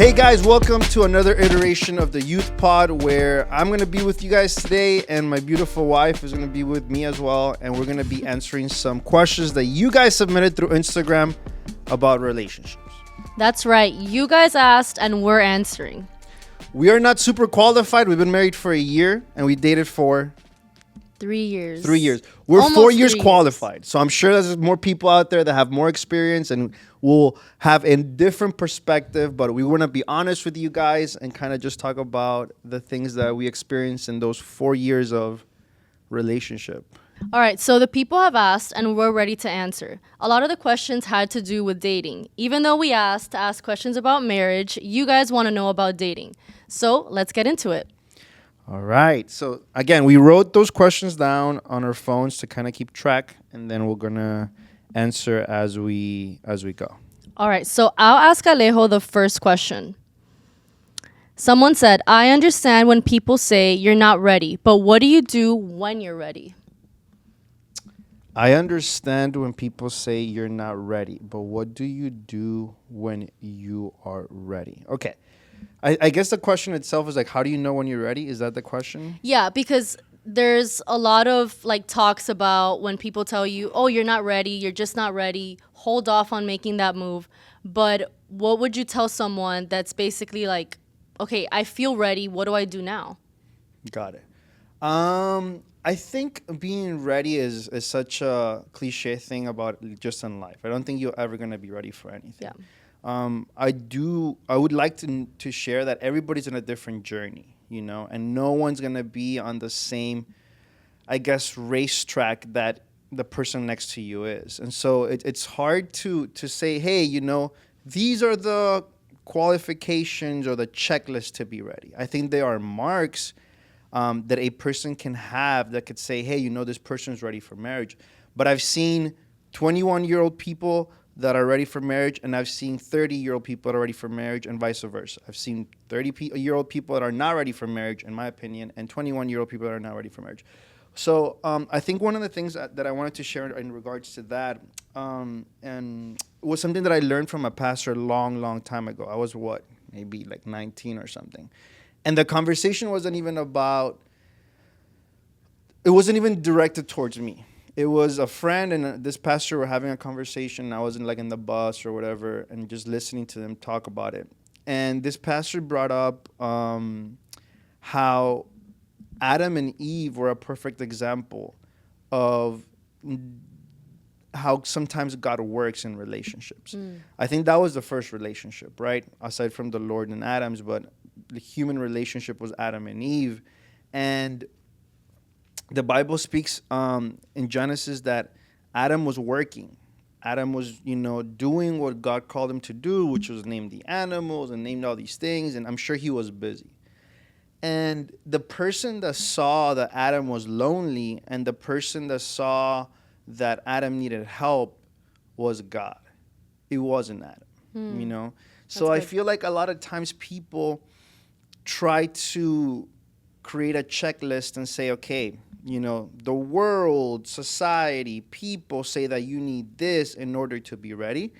Hey guys, welcome to another iteration of the Youth Pod where I'm going to be with you guys today and my beautiful wife is going to be with me as well, and we're going to be answering some questions that you guys submitted through Instagram about relationships. That's right. You guys asked and we're answering. We are not super qualified. We've been married for a year and we dated for 3 years. 3 years. We're Almost 4 years 3 years. qualified. So I'm sure there's more people out there that have more experience and will have a different perspective. But we want to be honest with you guys and kind of just talk about the things that we experienced in those 4 years of relationship. All right, so the people have asked and we're ready to answer. A lot of the questions had to do with dating. Even though we asked to ask questions about marriage, you guys want to know about dating. So let's get into it. All right. So again, we wrote those questions down on our phones to kind of keep track, and then we're gonna answer as we go. All right, so I'll ask Alejo the first question. Someone said, I understand when people say you're not ready, but what do you do when you're ready? I understand when people say you're not ready, but what do you do when you are ready? Okay. I guess the question itself is like, how do you know when you're ready? Is that the question? Yeah, because there's a lot of like talks about when people tell you, oh, you're not ready, you're just not ready, hold off on making that move. But what would you tell someone that's basically like, okay, I feel ready, what do I do now? Got it. I think being ready is such a cliche thing about just in life. I don't think you're ever going to be ready for anything. Yeah. I would like to share that everybody's on a different journey, you know, and no one's going to be on the same, I guess, racetrack that the person next to you is. And so it's hard to say, hey, you know, these are the qualifications or the checklist to be ready. I think there are marks that a person can have that could say, hey, you know, this person's ready for marriage. But I've seen 21-year-old people that are ready for marriage, and I've seen 30-year-old people that are ready for marriage, and vice versa. I've seen 30-year-old people that are not ready for marriage, in my opinion, and 21-year-old people that are not ready for marriage. So I think one of the things that I wanted to share in regards to that, and was something that I learned from a pastor a long time ago. I was, maybe like 19 or something. And the conversation wasn't even directed towards me. It was a friend and this pastor were having a conversation. I was in the bus or whatever and just listening to them talk about it. And this pastor brought up how Adam and Eve were a perfect example of how sometimes God works in relationships. I think that was the first relationship, right? Aside from the Lord and Adam's, but the human relationship was Adam and Eve. And the Bible speaks in Genesis that Adam was working. Adam was, doing what God called him to do, which was name the animals and named all these things. And I'm sure he was busy. And the person that saw that Adam was lonely and the person that saw that Adam needed help was God. It wasn't Adam, So I feel like a lot of times people try to create a checklist and say, okay, the world, society, people say that you need this in order to be ready.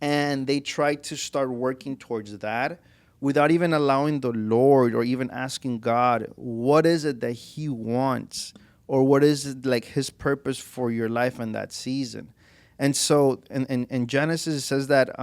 And they try to start working towards that without even allowing the Lord or even asking God, what is it that he wants? Or what is it like his purpose for your life in that season? And so in Genesis, it says that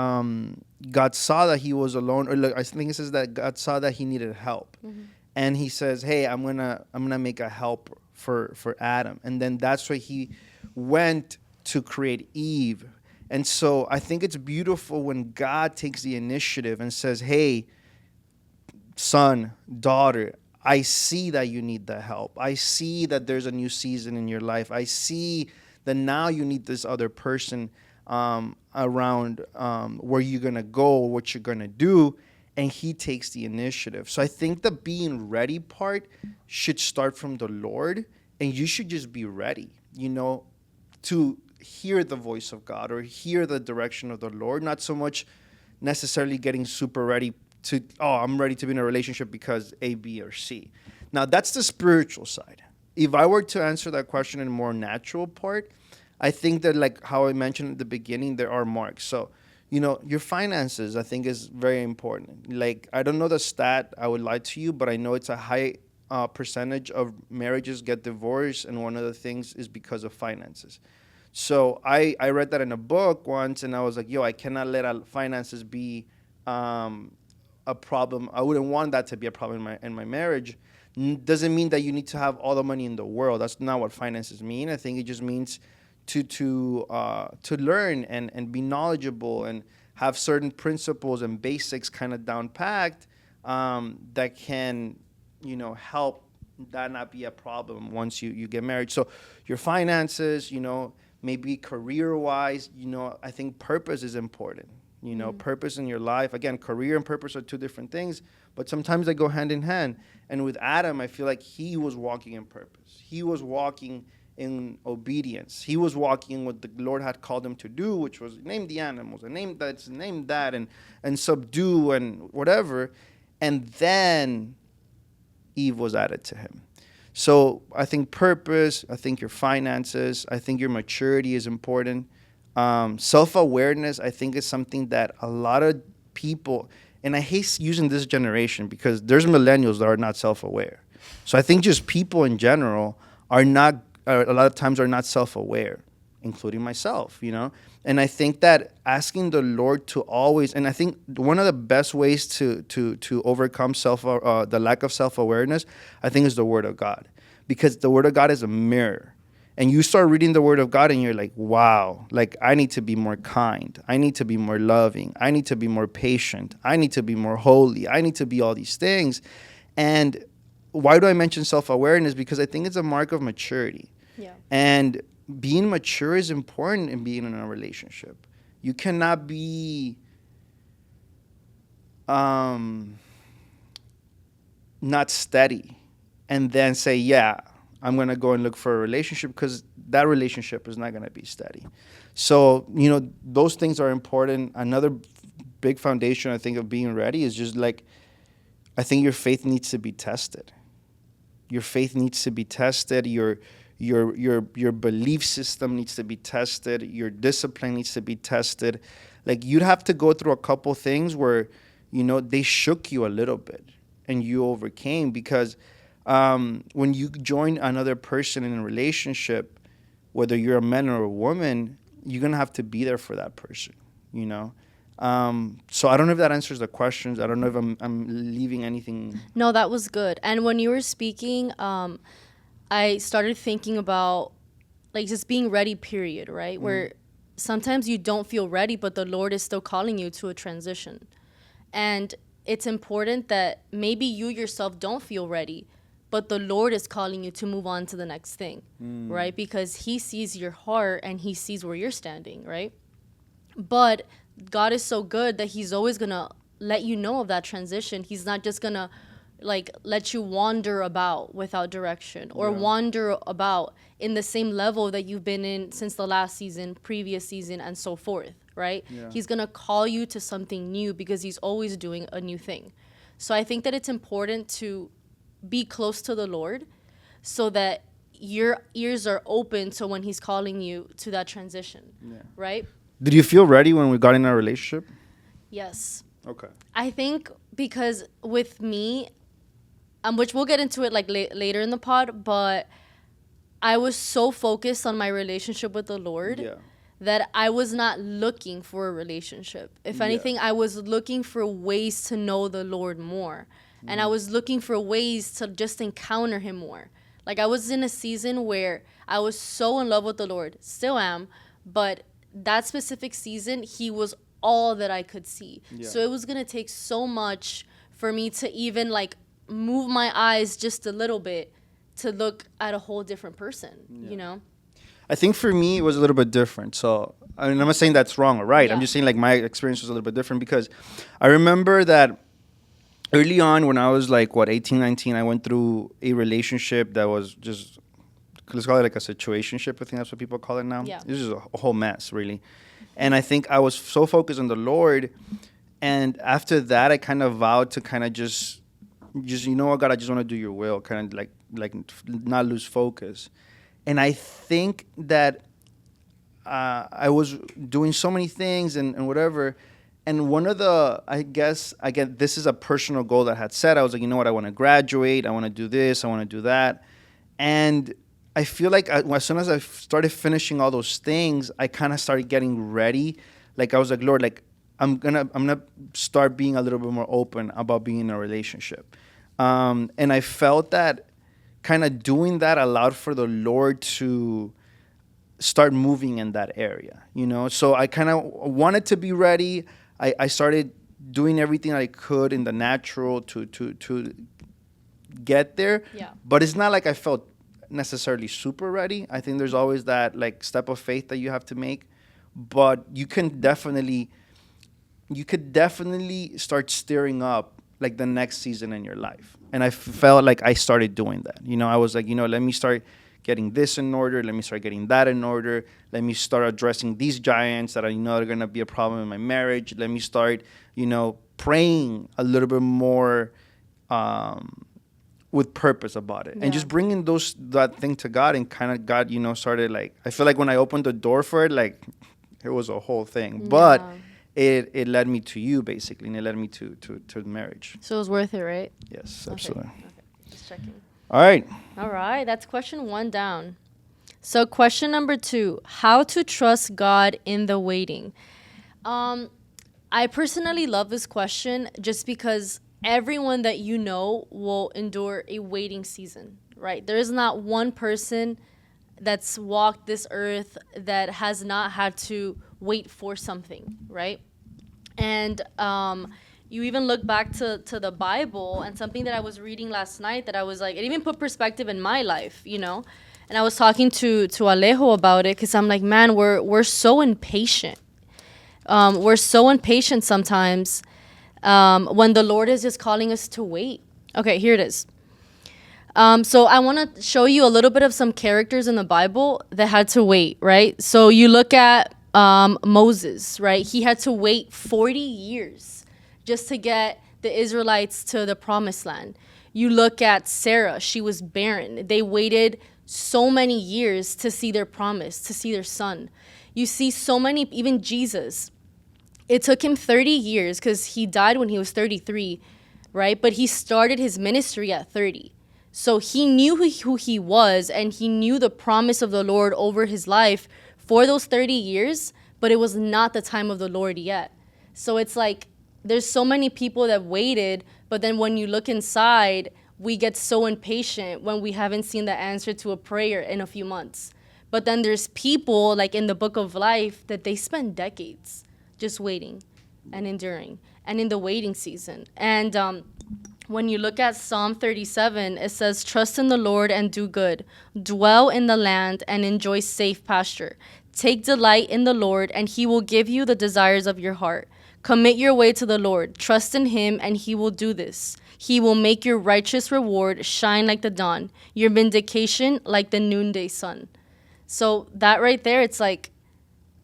God saw that he was alone. Or I think it says that God saw that he needed help. Mm-hmm. And he says, hey, I'm gonna make a helper for Adam. And then that's why he went to create Eve. And so I think it's beautiful when God takes the initiative and says, hey, son, daughter, I see that you need the help. I see that there's a new season in your life. I see that now you need this other person around where you're going to go, what you're going to do. And he takes the initiative. So I think the being ready part should start from the Lord. And you should just be ready, to hear the voice of God or hear the direction of the Lord. Not so much necessarily getting super ready to, I'm ready to be in a relationship because A, B, or C. Now, that's the spiritual side. If I were to answer that question in a more natural part, I think that, like how I mentioned at the beginning, there are marks. So your finances, I think, is very important. Like, I don't know the stat, I would lie to you, but I know it's a high percentage of marriages get divorced, and one of the things is because of finances. So I read that in a book once, and I was like, yo, I cannot let finances be a problem. I wouldn't want that to be a problem in my marriage. Doesn't mean that you need to have all the money in the world. That's not what finances mean. I think it just means to learn and be knowledgeable and have certain principles and basics kind of down packed, that can help that not be a problem once you get married. So your finances, maybe career wise, I think purpose is important. Purpose in your life. Again, career and purpose are two different things, but sometimes they go hand in hand. And with Adam, I feel like he was walking in purpose. He was walking in obedience. He was walking what the Lord had called him to do, which was name the animals and name that, and subdue and whatever. And then Eve was added to him. So I think purpose, I think your finances, I think your maturity is important. Self-awareness, I think, is something that a lot of people, and I hate using this generation because there's millennials that are not self-aware. So I think just people in general a lot of times are not self-aware, including myself, And I think that asking the Lord to always, and I think one of the best ways to overcome the lack of self-awareness, I think, is the Word of God. Because the Word of God is a mirror. And you start reading the Word of God and you're like, wow, like I need to be more kind. I need to be more loving. I need to be more patient. I need to be more holy. I need to be all these things. And why do I mention self-awareness? Because I think it's a mark of maturity. Yeah. And being mature is important in being in a relationship. You cannot be not steady and then say, yeah, I'm going to go and look for a relationship, because that relationship is not going to be steady. So, those things are important. Another big foundation, I think, of being ready is just like, I think your faith needs to be tested. Your faith needs to be tested. Your belief system needs to be tested. Your discipline needs to be tested. Like, you'd have to go through a couple things where, they shook you a little bit and you overcame, because when you join another person in a relationship, whether you're a man or a woman, you're going to have to be there for that person, So I don't know if that answers the questions. I don't know if I'm leaving anything. No, that was good. And when you were speaking, I started thinking about like just being ready, period, right? Where sometimes you don't feel ready, but the Lord is still calling you to a transition. And it's important that maybe you yourself don't feel ready, but the Lord is calling you to move on to the next thing, right? Because he sees your heart and he sees where you're standing, right? But God is so good that he's always going to let you know of that transition. He's not just going to like let you wander about without direction or wander about in the same level that you've been in since the last season, previous season, and so forth, right? Yeah. He's going to call you to something new because he's always doing a new thing. So I think that it's important to be close to the Lord so that your ears are open to when he's calling you to that transition, right? Did you feel ready when we got in our relationship? Yes. Okay. I think because with me, which we'll get into it like later in the pod, but I was so focused on my relationship with the Lord that I was not looking for a relationship. If anything, I was looking for ways to know the Lord more. And I was looking for ways to just encounter him more. Like I was in a season where I was so in love with the Lord, still am, but that specific season, he was all that I could see. Yeah. So it was going to take so much for me to even like move my eyes just a little bit to look at a whole different person, I think for me, it was a little bit different. So, I mean, I'm not saying that's wrong or right. Yeah. I'm just saying like my experience was a little bit different because I remember that early on when I was like, 18, 19, I went through a relationship that was just, let's call it like a situationship. I think that's what people call it now. Yeah. This is a whole mess, really. And I think I was so focused on the Lord. And after that, I kind of vowed to kind of just you know what, God, I just want to do your will, kind of like not lose focus. And I think that I was doing so many things and whatever. And one of the, I guess, again, this is a personal goal that I had set. I was like, you know what, I want to graduate. I want to do this. I want to do that. And I feel like as soon as I started finishing all those things, I kind of started getting ready. Like I was like, Lord, like I'm gonna start being a little bit more open about being in a relationship. And I felt that kind of doing that allowed for the Lord to start moving in that area, you know? So I kind of wanted to be ready. I started doing everything I could in the natural to get there. Yeah. But it's not like I felt necessarily super ready. I think there's always that like step of faith that you have to make. But you could definitely start stirring up like the next season in your life. And I felt like I started doing that. You know, I was like, you know, let me start getting this in order. Let me start getting that in order. Let me start addressing these giants that I know are going to be a problem in my marriage. Let me start, you know, praying a little bit more with purpose about it. Yeah. And just bringing that thing to God, and kind of God, you know, started like, I feel like when I opened the door for it, like it was a whole thing. But it led me to you, basically, and it led me to marriage. So it was worth it, right? Yes, absolutely. Okay. Just checking. All right. All right. That's question 1 down. So question number 2, how to trust God in the waiting. I personally love this question just because everyone that you know will endure a waiting season, right? There is not one person that's walked this earth that has not had to wait for something, right? And you even look back to the Bible, and something that I was reading last night that I was like, it even put perspective in my life, you know? And I was talking to Alejo about it, because I'm like, man, we're so impatient. We're so impatient sometimes when the Lord is just calling us to wait. Okay, here it is. So I want to show you a little bit of some characters in the Bible that had to wait, right? So you look at Moses, right? He had to wait 40 years just to get the Israelites to the promised land. You look at Sarah, she was barren. They waited so many years to see their promise, to see their son. You see so many, even Jesus. It took him 30 years because he died when he was 33, right? But he started his ministry at 30. So he knew who he was, and he knew the promise of the Lord over his life for those 30 years, but it was not the time of the Lord yet. So it's like there's so many people that waited, but then when you look inside, we get so impatient when we haven't seen the answer to a prayer in a few months. But then there's people like in the book of life that they spend decades just waiting and enduring and in the waiting season. And when you look at Psalm 37, it says, trust in the Lord and do good. Dwell in the land and enjoy safe pasture. Take delight in the Lord, and he will give you the desires of your heart. Commit your way to the Lord. Trust in him, and he will do this. He will make your righteous reward shine like the dawn, your vindication like the noonday sun. So that right there, it's like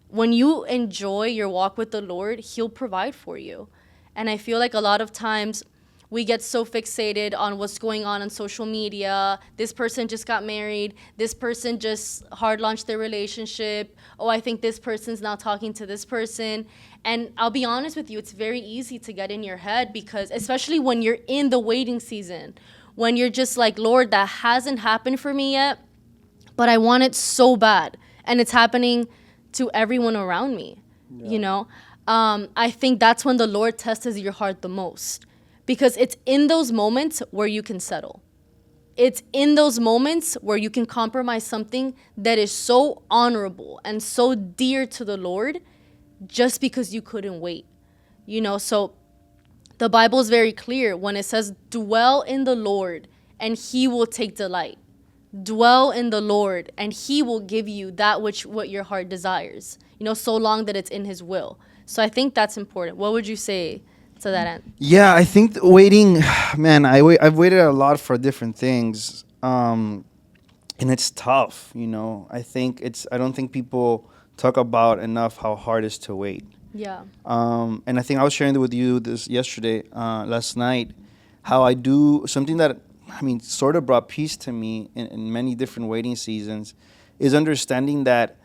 when you enjoy your walk with the Lord, he'll provide for you. And I feel like a lot of times we get so fixated on what's going on social media. This person just got married. This person just hard launched their relationship. Oh, I think this person's now talking to this person. And I'll be honest with you, it's very easy to get in your head, because especially when you're in the waiting season, when you're just like, Lord, that hasn't happened for me yet, but I want it so bad. And it's happening to everyone around me, you know? I think that's when the Lord tests your heart the most. Because it's in those moments where you can settle. It's in those moments where you can compromise something that is so honorable and so dear to the Lord just because you couldn't wait. You know, so the Bible is very clear when it says, dwell in the Lord and he will take delight. Dwell in the Lord and he will give you that what your heart desires, you know, so long that it's in his will. So I think that's important. What would you say to that end? Yeah, I think waiting, man, I've waited a lot for different things. And it's tough, you know. I don't think people talk about enough how hard it is to wait. Yeah. And I think I was sharing with you this last night, how I do something that, sort of brought peace to me in many different waiting seasons, is understanding that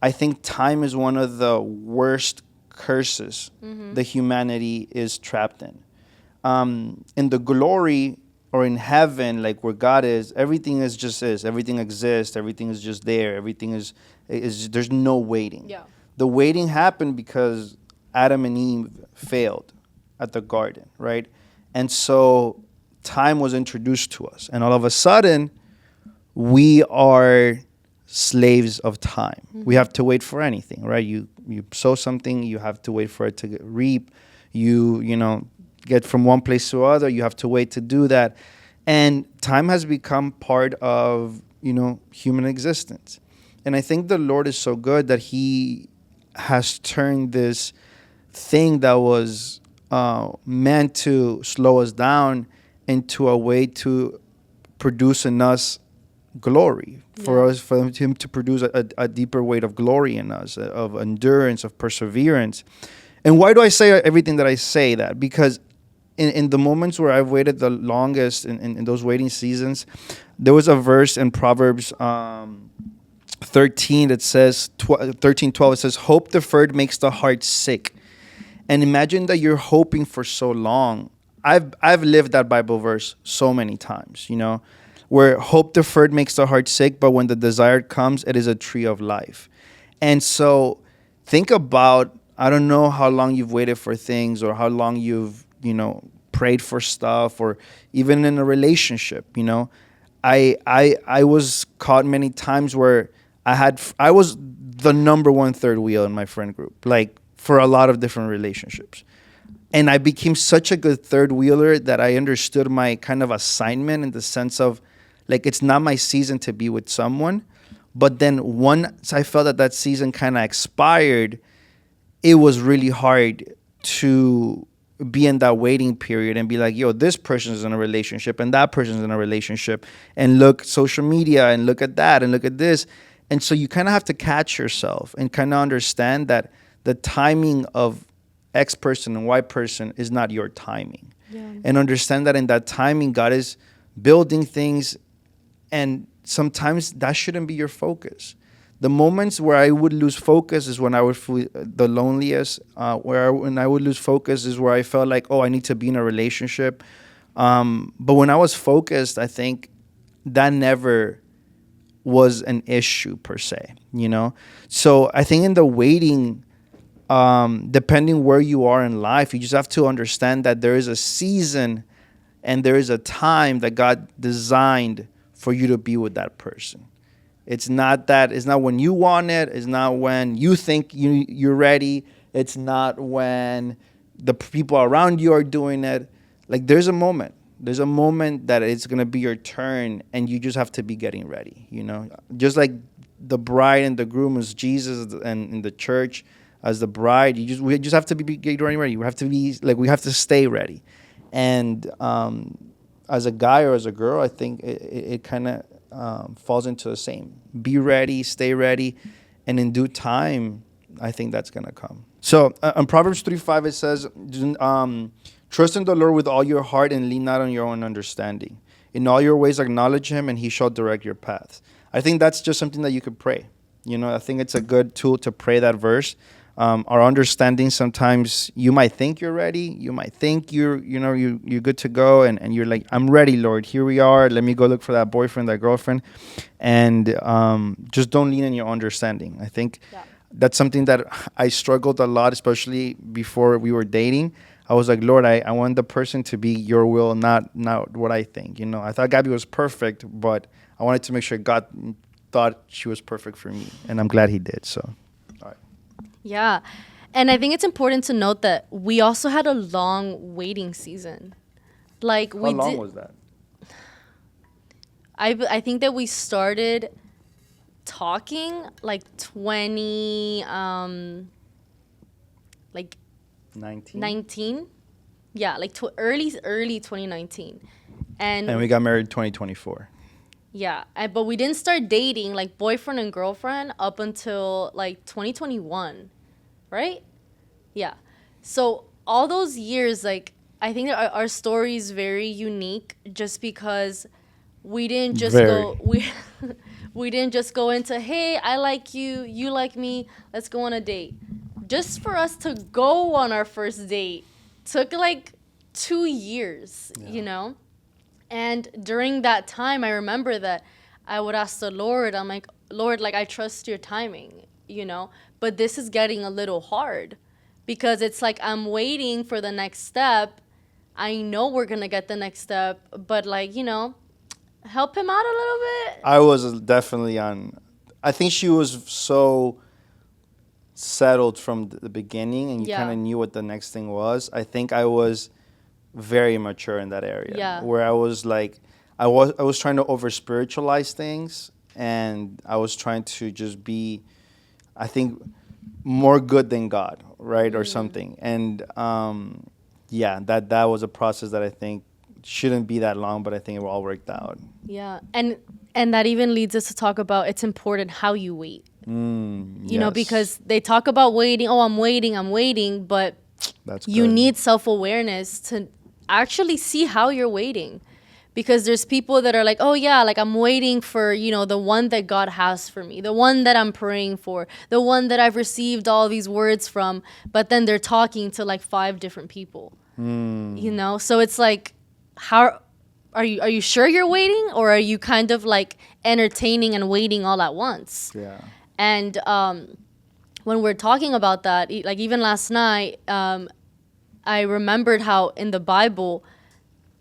I think time is one of the worst curses the humanity is trapped in. In the glory or in heaven, like where God is, everything is. Everything exists. Everything is just there. Everything is. There's no waiting. Yeah. The waiting happened because Adam and Eve failed at the garden, right? And so time was introduced to us, and all of a sudden, we are slaves of time. We have to wait for anything, right? You sow something, you have to wait for it to reap. You get from one place to other. You have to wait to do that, and time has become part of human existence. And I think the Lord is so good that He has turned this thing that was meant to slow us down into a way to produce in us glory, for him to produce a deeper weight of glory in us, of endurance, of perseverance. And why do I say everything that I say that? Because in the moments where I've waited the longest, in those waiting seasons, there was a verse in Proverbs 13 that says 13:12. It says, hope deferred makes the heart sick. And imagine that you're hoping for so long. I've lived that Bible verse so many times, where hope deferred makes the heart sick, but when the desired comes, it is a tree of life. And so think about, I don't know how long you've waited for things, or how long you've, prayed for stuff, or even in a relationship, I was caught many times where I was the number one third wheel in my friend group, like for a lot of different relationships. And I became such a good third wheeler that I understood my kind of assignment, in the sense of, like, it's not my season to be with someone. But then once I felt that season kind of expired, it was really hard to be in that waiting period and be like, yo, this person's in a relationship and that person's in a relationship, and look social media and look at that and look at this. And so you kind of have to catch yourself and kind of understand that the timing of X person and Y person is not your timing. Yeah. And understand that in that timing, God is building things, and sometimes that shouldn't be your focus. The moments where I would lose focus is when I would feel the loneliest. When I would lose focus is where I felt like, oh, I need to be in a relationship. But when I was focused, I think that never was an issue per se, So I think in the waiting, depending where you are in life, you just have to understand that there is a season and there is a time that God designed for you to be with that person. It's not when you want it. It's not when you think you're ready. It's not when the people around you are doing it. Like, there's a moment. There's a moment that it's going to be your turn, and you just have to be getting ready, Just like the bride and the groom is Jesus, and in the church as the bride, we just have to be getting ready. We have to be like, we have to stay ready. And as a guy or as a girl, I think it kind of falls into the same. Be ready, stay ready, and in due time, I think that's going to come. So in Proverbs 3:5, it says, trust in the Lord with all your heart and lean not on your own understanding. In all your ways acknowledge Him, and He shall direct your paths. I think that's just something that you could pray. I think it's a good tool to pray that verse. Our understanding, sometimes you might think you're ready. You might think you're good to go, and you're like, I'm ready, Lord. Here we are. Let me go look for that boyfriend, that girlfriend, and just don't lean on your understanding. I think that's something that I struggled a lot, especially before we were dating. I was like, Lord, I want the person to be your will, not what I think. I thought Gaby was perfect, but I wanted to make sure God thought she was perfect for me, and I'm glad He did. So, all right. Yeah. And I think it's important to note that we also had a long waiting season. Like, How long was that? I think that we started talking like 19. Yeah, like early 2019. And we got married 2024. Yeah, but we didn't start dating like boyfriend and girlfriend up until like 2021, right? Yeah. So all those years, like, I think that our story is very unique, just because we didn't just Very. go We didn't just go into, hey, I like you, you like me, let's go on a date. Just for us to go on our first date took like 2 years, you know? And during that time, I remember that I would ask the Lord, I'm like, Lord, like, I trust your timing, you know? But this is getting a little hard because it's like I'm waiting for the next step. I know we're going to get the next step, but like, you know, help him out a little bit. I was definitely on. I think she was so settled from the beginning, and you Yeah. kind of knew what the next thing was. I think I was very mature in that area, Yeah. where I was like, I was trying to over spiritualize things, and I was trying to just be, I think, more good than God, right, or something. And yeah, that was a process that I think shouldn't be that long, but I think it all worked out. Yeah. And that even leads us to talk about it's important how you wait. You know, Yes. because they talk about waiting. Oh, I'm waiting. But That's you good. need self-awareness to actually see how you're waiting. Because there's people that are like, oh, yeah, like I'm waiting for, you know, the one that God has for me, the one that I'm praying for, the one that I've received all these words from. But then they're talking to like 5 different people, you know? So it's like, how are you sure you're waiting, or are you kind of like entertaining and waiting all at once? Yeah. And when we're talking about that, like even last night, I remembered how in the Bible,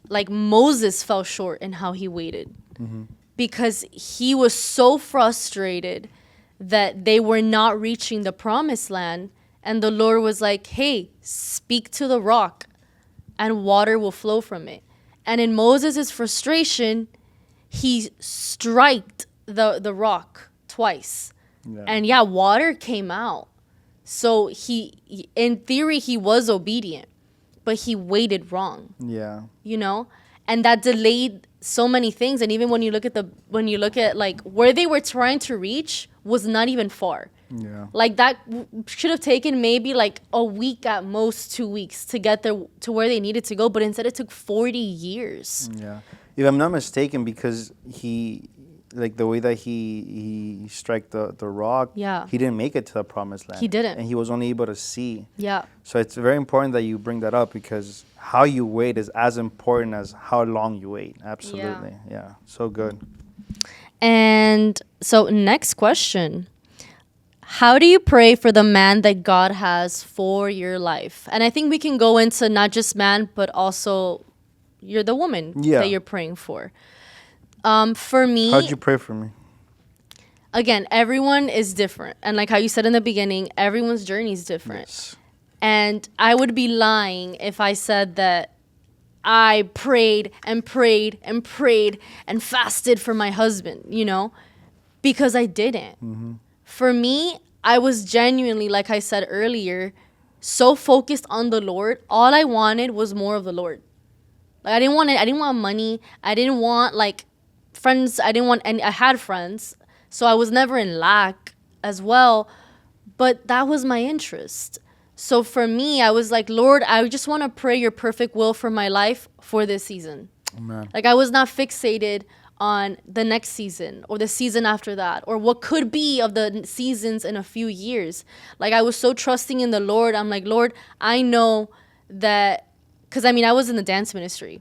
like Moses fell short in how he waited because he was so frustrated that they were not reaching the promised land. And the Lord was like, hey, speak to the rock and water will flow from it. And in Moses' frustration, he striked the rock twice. Yeah. And yeah, water came out. So he, in theory, he was obedient, but he waited wrong, Yeah. you know? And that delayed so many things. And even when you look at like where they were trying to reach was not even far. Yeah. Like that should have taken maybe like a week at most, 2 weeks to get there to where they needed to go. But instead it took 40 years. Yeah. If I'm not mistaken, because he, like the way that he struck the rock, Yeah. he didn't make it to the promised land. He didn't. And he was only able to see. Yeah. So it's very important that you bring that up, because how you wait is as important as how long you wait. Absolutely. Yeah. So good. And so next question. How do you pray for the man that God has for your life? And I think we can go into not just man, but also you're the woman that you're praying for. For me, How'd you pray for me? again, everyone is different. And like how you said in the beginning, everyone's journey is different. Yes. And I would be lying if I said that I prayed and prayed and prayed and fasted for my husband, you know, because I didn't. For me, I was genuinely, like I said earlier, so focused on the Lord. All I wanted was more of the Lord. Like I didn't want money. I didn't want like friends. I didn't want any. I had friends, so I was never in lack as well. But that was my interest. So for me, I was like, Lord, I just want to pray your perfect will for my life for this season. Amen. Like I was not fixated on the next season or the season after that or what could be of the seasons in a few years. Like I was so trusting in the Lord. I'm like, Lord, I know that, because I mean, I was in the dance ministry.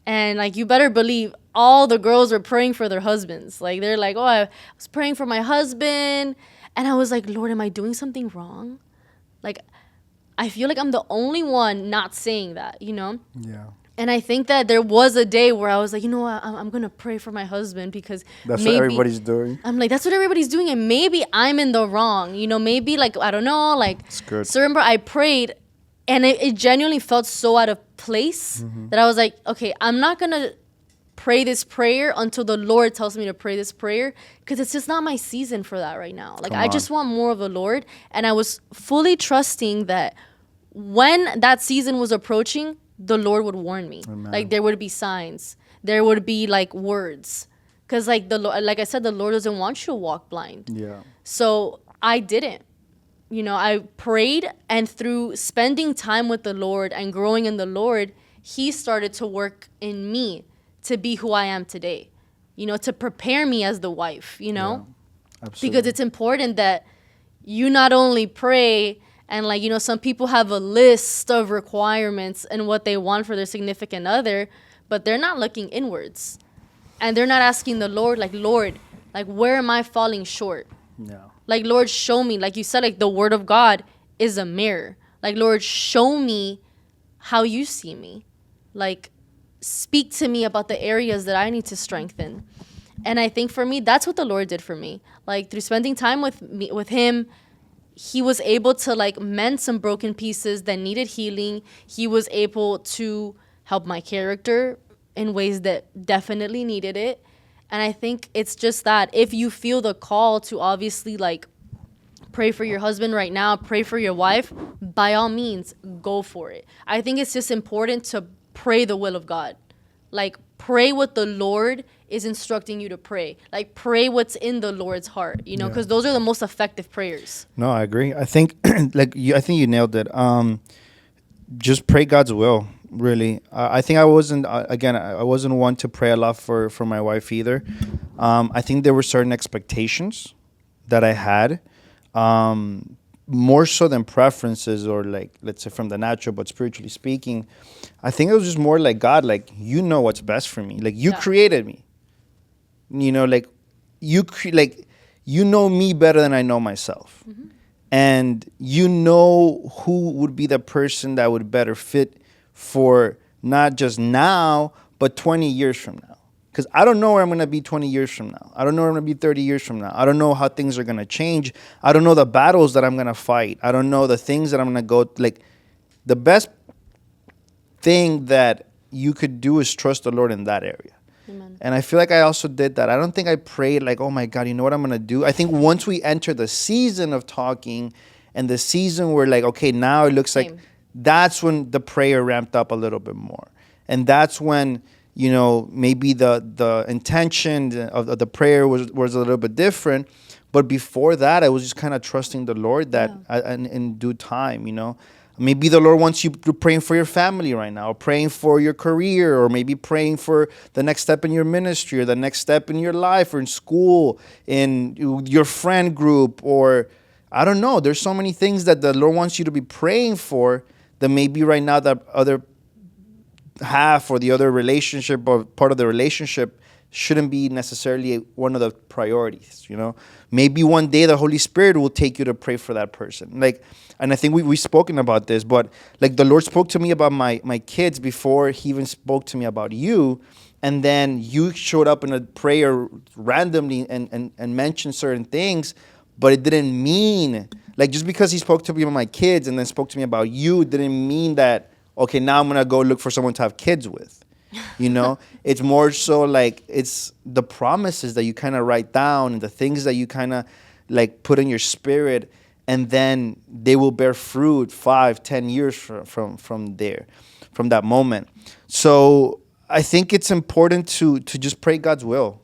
And like, you better believe all the girls were praying for their husbands. Like they're like, oh, I was praying for my husband. And I was like, Lord, am I doing something wrong? Like, I feel like I'm the only one not saying that, you know? Yeah. And I think that there was a day where I was like, you know what, I'm going to pray for my husband because That's maybe, what everybody's doing. I'm like, that's what everybody's doing. And maybe I'm in the wrong, you know, maybe like, I don't know, like, It's good. so remember I prayed and it genuinely felt so out of place that I was like, okay, I'm not going to pray this prayer until the Lord tells me to pray this prayer because it's just not my season for that right now. Like, I just want more of the Lord. And I was fully trusting that when that season was approaching, the Lord would warn me. Amen. Like there would be signs. There would be like words. Because like like I said, the Lord doesn't want you to walk blind. Yeah. So I didn't. You know, I prayed, and through spending time with the Lord and growing in the Lord, He started to work in me to be who I am today. to prepare me as the wife, Yeah, because absolutely. it's important that you not only pray and some people have a list of requirements and what they want for their significant other, but they're not looking inwards and they're not asking the Lord, like, Lord, like, where am I falling short? Yeah. Like, Lord, show me. Like you said, like, the word of God is a mirror. Like, Lord, show me how you see me. Like, speak to me about the areas that I need to strengthen. And I think for me, that's what the Lord did for me. Like, through spending time with him, he was able to like mend some broken pieces that needed healing. He was able to help my character in ways that definitely needed it. And I think it's just that if you feel the call to obviously like pray for your husband right now, pray for your wife, by all means, go for it. I think it's just important to pray the will of God. Like, pray what the Lord is instructing you to pray. Like, pray what's in the Lord's heart, Yeah. because those are the most effective prayers. No, I agree. I think I think you nailed it. Just pray God's will. Really, I think I wasn't again. I wasn't one to pray a lot for my wife either. I think there were certain expectations that I had, more so than preferences or like let's say from the natural, but spiritually speaking, I think it was just more like God, like you know what's best for me. Like you Yeah. created me. Like like you know me better than I know myself. And you know who would be the person that would better fit for not just now, but 20 years from now. Because I don't know where I'm going to be 20 years from now. I don't know where I'm going to be 30 years from now. I don't know how things are going to change. I don't know the battles that I'm going to fight. I don't know the things that I'm going to go. Like, the best thing that you could do is trust the Lord in that area. Amen. And I feel like I also did that. I don't think I prayed like, oh my God, you know what I'm going to do? I think once we enter the season of talking and the season where like, okay, now it looks like Same. that's when the prayer ramped up a little bit more. And that's when, maybe the intention of the prayer was a little bit different. But before that, I was just kind of trusting the Lord that in due time, Maybe the Lord wants you to praying for your family right now, or praying for your career, or maybe praying for the next step in your ministry, or the next step in your life, or in school, in your friend group, or I don't know. There's so many things that the Lord wants you to be praying for that maybe right now that other half or the other relationship or part of the relationship shouldn't be necessarily one of the priorities. Maybe one day the Holy Spirit will take you to pray for that person. And I think we've spoken about this, but like the Lord spoke to me about my kids before he even spoke to me about you. And then you showed up in a prayer randomly and mentioned certain things, but it didn't mean, like, just because he spoke to me about my kids and then spoke to me about you didn't mean that, okay, now I'm going to go look for someone to have kids with. It's more so like it's the promises that you kind of write down and the things that you kind of like put in your spirit, and then they will bear fruit 5-10 years from there, from that moment. So I think it's important to just pray God's will,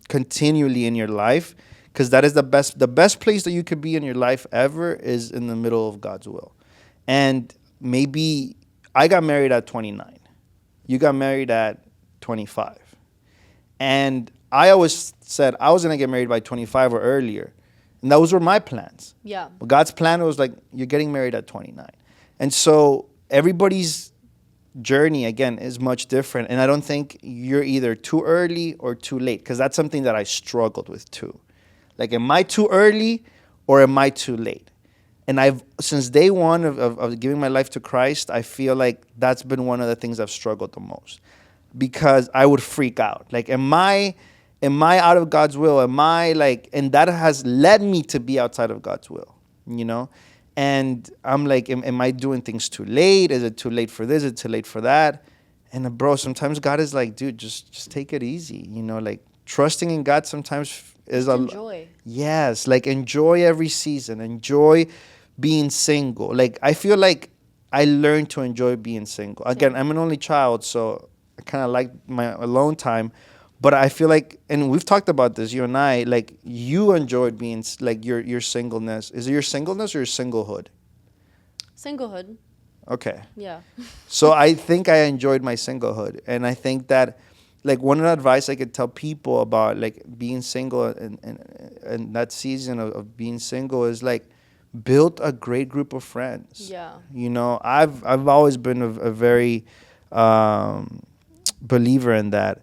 continually in your life, because that is the best place that you could be in your life ever is in the middle of God's will. And maybe I got married at 29. You got married at 25. And I always said I was going to get married by 25 or earlier. And those were my plans. Yeah. But God's plan was like, you're getting married at 29. And so everybody's journey, again, is much different. And I don't think you're either too early or too late, because that's something that I struggled with too. Like, am I too early or am I too late? And since day one of giving my life to Christ, I feel like that's been one of the things I've struggled the most, because I would freak out. Like, am I out of God's will? And that has led me to be outside of God's will, And I'm like, am I doing things too late? Is it too late for this? Is it too late for that? And bro, sometimes God is like, dude, just take it easy. Like, trusting in God sometimes is enjoy. Yes, like enjoy every season. Enjoy being single. Like, I feel like I learned to enjoy being single. Again, I'm an only child, so I kind of like my alone time. But I feel like, and we've talked about this, you and I, like, you enjoyed being, like, your singleness. Is it your singleness or your singlehood? Singlehood. Okay. Yeah. So I think I enjoyed my singlehood. And I think that, like one advice I could tell people about like being single and that season of being single is like build a great group of friends. Yeah. You know, I've always been a very believer in that.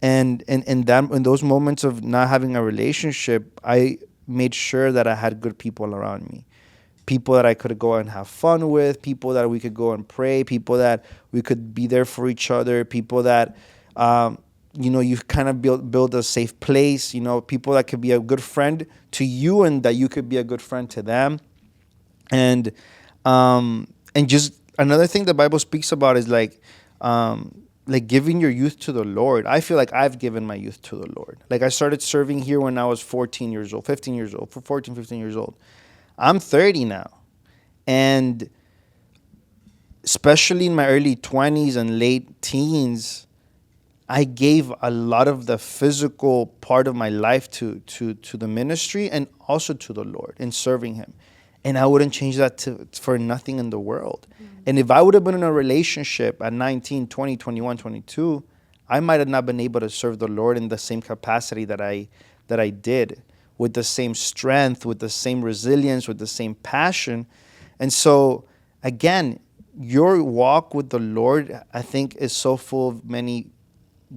And in those moments of not having a relationship, I made sure that I had good people around me. People that I could go and have fun with, people that we could go and pray, people that we could be there for each other, people that you kind of build a safe place, people that could be a good friend to you and that you could be a good friend to them. And just another thing the Bible speaks about is like giving your youth to the Lord. I feel like I've given my youth to the Lord. Like I started serving here when I was 14 years old, 15 years old, 14, 15 years old. I'm 30 now. And especially in my early 20s and late teens, I gave a lot of the physical part of my life to the ministry and also to the Lord in serving him. And I wouldn't change that for nothing in the world. And if I would have been in a relationship at 19, 20, 21, 22, I might have not been able to serve the Lord in the same capacity that I did, with the same strength, with the same resilience, with the same passion. And so, again, your walk with the Lord, I think, is so full of many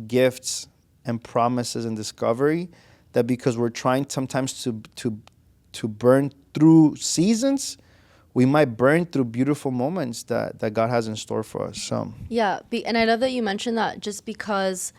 gifts and promises and discovery that because we're trying sometimes to burn through seasons, we might burn through beautiful moments that God has in store for us. So Yeah, and I love that you mentioned that, just because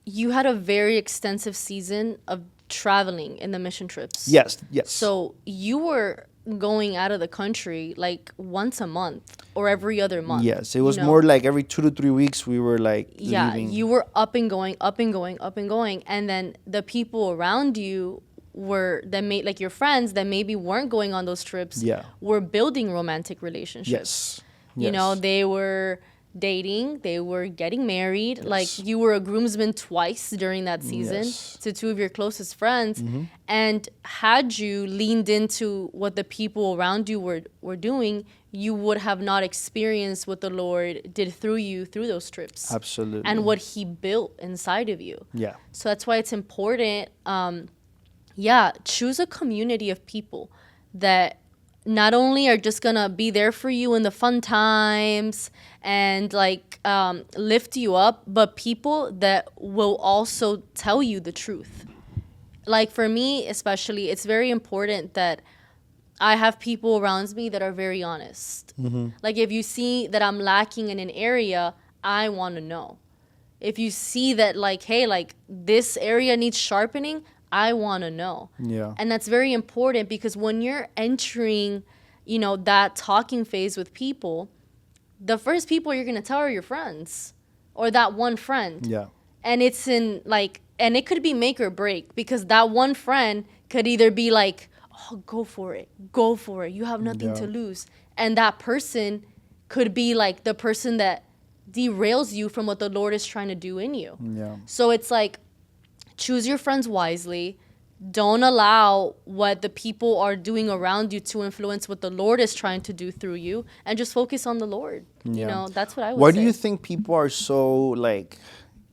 you had a very extensive season of traveling in the mission trips. yes. So you were going out of the country like once a month or every other month. Yes, it was more like every 2 to 3 weeks we were like leaving. You were up and going, up and going, up and going, and then the people around you like your friends that maybe weren't going on those trips, were building romantic relationships. Yes. They were dating, they were getting married. Like you were a groomsman twice during that season to two of your closest friends. Mm-hmm. And had you leaned into what the people around you were doing, you would have not experienced what the Lord did through you through those trips. Absolutely. And what he built inside of you. Yeah. So that's why it's important. Choose a community of people that not only are just gonna be there for you in the fun times and lift you up, but people that will also tell you the truth. Like for me especially, it's very important that I have people around me that are very honest. Mm-hmm. Like if you see that I'm lacking in an area, I want to know. If you see that this area needs sharpening, I want to know. Yeah. And that's very important because when you're entering, that talking phase with people, the first people you're going to tell are your friends or that one friend. Yeah. And it's and it could be make or break because that one friend could either be like, oh, go for it. You have nothing to lose. And that person could be like the person that derails you from what the Lord is trying to do in you. Yeah. So it's like, choose your friends wisely. Don't allow what the people are doing around you to influence what the Lord is trying to do through you, and just focus on the Lord. Yeah. That's what I would say. Why do you think people are so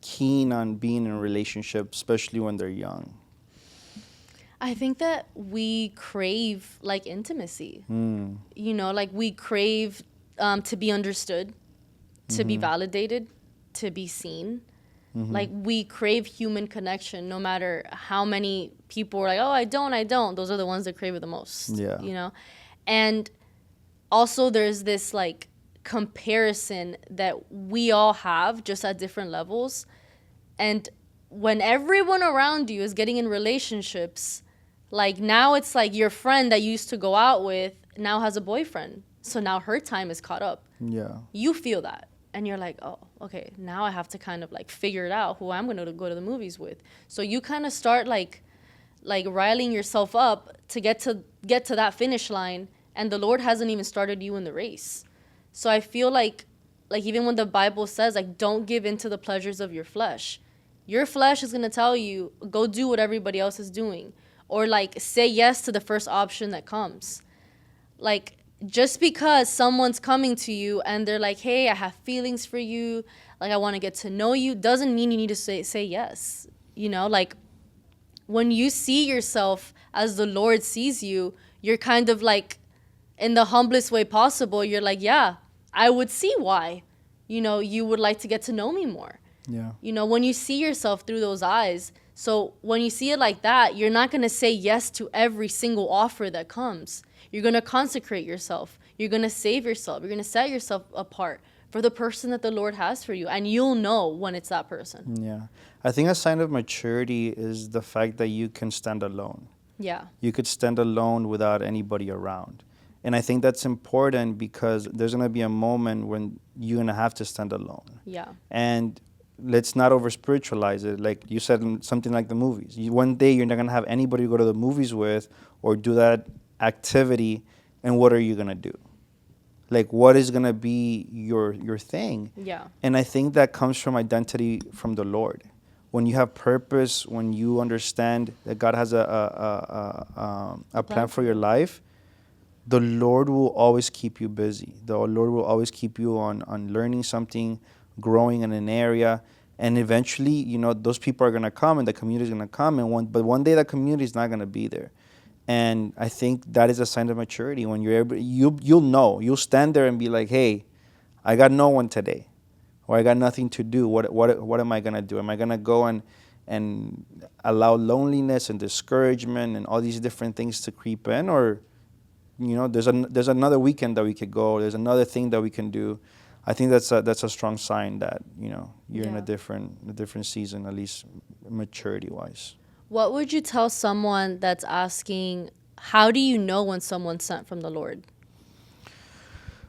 keen on being in a relationship, especially when they're young? I think that we crave intimacy. We crave to be understood, to be validated, to be seen. Mm-hmm. We crave human connection, no matter how many people are like, oh, I don't. Those are the ones that crave it the most. Yeah. And also there's this comparison that we all have just at different levels. And when everyone around you is getting in relationships, now it's your friend that you used to go out with now has a boyfriend. So now her time is caught up. Yeah. You feel that. And you're like, oh, okay, now I have to kind of figure it out who I'm going to go to the movies with. So you kind of start riling yourself up to get to that finish line, and the Lord hasn't even started you in the race. So I feel like even when the Bible says don't give in to the pleasures of your flesh is going to tell you go do what everybody else is doing, or say yes to the first option that comes. just because someone's coming to you and they're like, hey, I have feelings for you, like I want to get to know you, doesn't mean you need to say yes. Like when you see yourself as the Lord sees you, you're kind of like, in the humblest way possible, you're like, yeah, I would see why, you would like to get to know me more. Yeah. When you see yourself through those eyes. So when you see it like that, you're not going to say yes to every single offer that comes. You're going to consecrate yourself. You're going to save yourself. You're going to set yourself apart for the person that the Lord has for you. And you'll know when it's that person. Yeah. I think a sign of maturity is the fact that you can stand alone. Yeah. You could stand alone without anybody around. And I think that's important because there's going to be a moment when you're going to have to stand alone. Yeah. And let's not over spiritualize it. Like you said, something like the movies. One day you're not going to have anybody to go to the movies with or do that activity. And what are you going to do? Like, what is going to be your thing? Yeah. And I think that comes from identity from the Lord. When you have purpose, when you understand that God has a plan for your life, the Lord will always keep you busy. The Lord will always keep you on learning something, growing in an area. And eventually, those people are going to come and the community is going to come. But one day that community is not going to be there. And I think that is a sign of maturity. When you're able, you'll know. You'll stand there and be like, hey, I got no one today. Or I got nothing to do. What am I going to do? Am I going to go and allow loneliness and discouragement and all these different things to creep in? Or, there's another weekend that we could go. There's another thing that we can do. I think that's a strong sign that, you're in a different season, at least maturity-wise. What would you tell someone that's asking, how do you know when someone's sent from the Lord?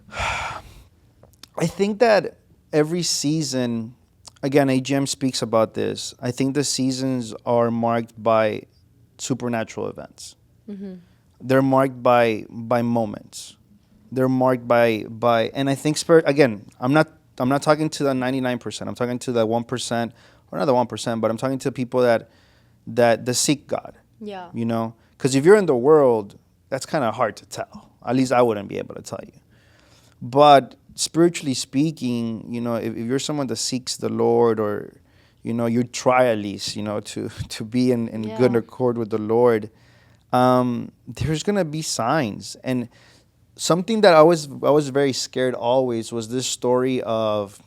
I think that every season, again, AGM speaks about this. I think the seasons are marked by supernatural events. Mm-hmm. They're marked by moments. They're marked by, and I think spirit. Again, I'm not talking to the 99%. I'm talking to the 1%, or not the 1%, but I'm talking to people that seek God. Yeah. Because if you're in the world, that's kind of hard to tell. At least I wouldn't be able to tell you. But spiritually speaking, if you're someone that seeks the Lord, or you try at least, to be in good accord with the Lord, there's gonna be signs. And something that I was very scared always was this story of,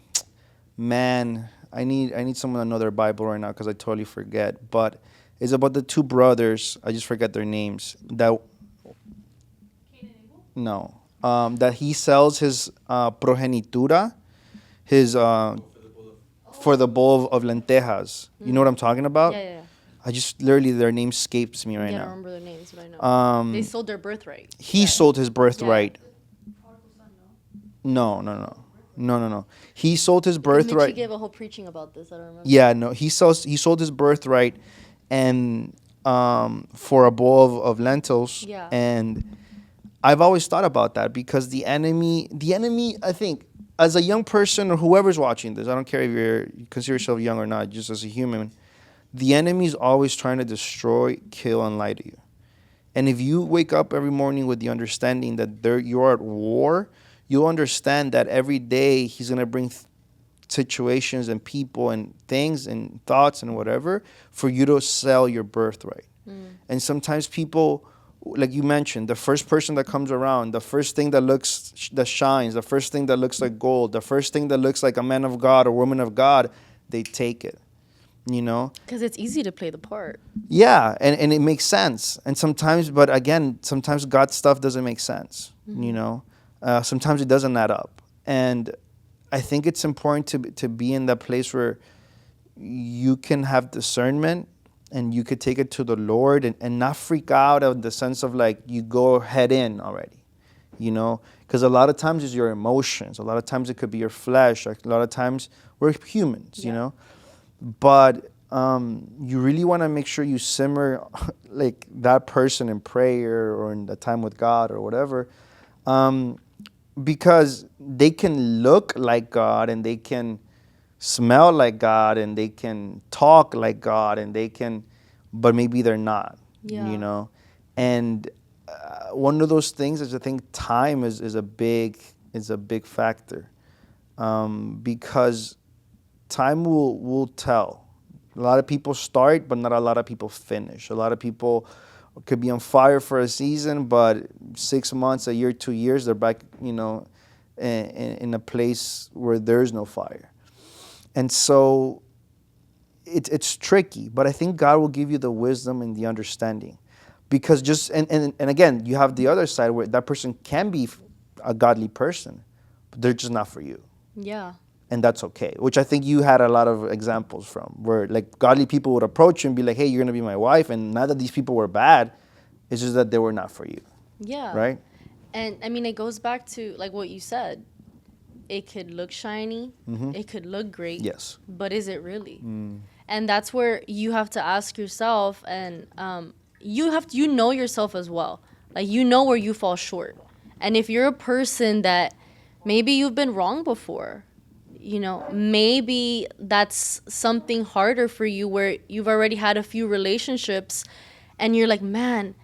man, I need someone to know their Bible right now because I totally forget. But it's about the two brothers. I just forget their names. That no. That he sells his progenitura, his for the bowl of lentejas. You know what I'm talking about? Yeah. I just literally their name escapes me right now. I don't remember their names, but I know. They sold their birthright. He sold his birthright. No. He sold his birthright. Mitchie gave a whole preaching about this. I don't remember. Yeah, no. He sold his birthright, and for a bowl of lentils. Yeah. And I've always thought about that because the enemy, I think, as a young person or whoever's watching this, I don't care if you consider yourself young or not, just as a human, the enemy is always trying to destroy, kill, and lie to you. And if you wake up every morning with the understanding that you're at war, you'll understand that every day he's going to bring situations and people and things and thoughts and whatever for you to sell your birthright. And sometimes people, like you mentioned, the first person that comes around, the first thing that shines, the first thing that looks like gold, the first thing that looks like a man of God or woman of God, they take it. Because it's easy to play the part. Yeah, and it makes sense. And sometimes God's stuff doesn't make sense. Sometimes it doesn't add up. And I think it's important to be in that place where you can have discernment and you could take it to the Lord and not freak out in the sense of like you go head in already, because a lot of times it's your emotions. A lot of times it could be your flesh. A lot of times we're humans, But you really want to make sure you simmer like that person in prayer or in the time with God or whatever, because they can look like God and they can smell like God and they can talk like God and but maybe they're not, And one of those things is I think time is a big factor, because time will tell. A lot of people start, but not a lot of people finish. A lot of people could be on fire for a season, but 6 months, a year, 2 years, they're back, in a place where there's no fire. And so it's tricky, but I think God will give you the wisdom and the understanding. Because and again, you have the other side where that person can be a godly person, but they're just not for you. Yeah. And that's okay, which I think you had a lot of examples from, where like godly people would approach you and be like, hey, you're going to be my wife. And not that these people were bad, it's just that they were not for you. Yeah. Right? And I mean, it goes back to like what you said. It could look shiny, it could look great. Yes. But is it really? And that's where you have to ask yourself, and you know yourself as well. Like, you know where you fall short. And if you're a person that maybe you've been wrong before, maybe that's something harder for you, where you've already had a few relationships and you're like, man,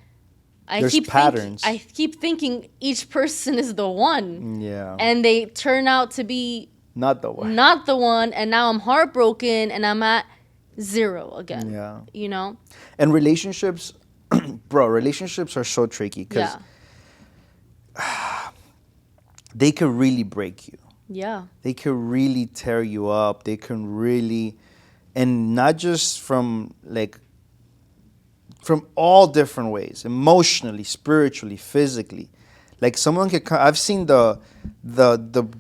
There's patterns. I keep thinking each person is the one. Yeah. And they turn out to be Not the one. not the one, and now I'm heartbroken and I'm at 0 again. Yeah. And relationships, bro, relationships are so tricky because they can really break you. Yeah. They can really tear you up. They can really, and not just from all different ways, emotionally, spiritually, physically. Like someone could come, I've seen the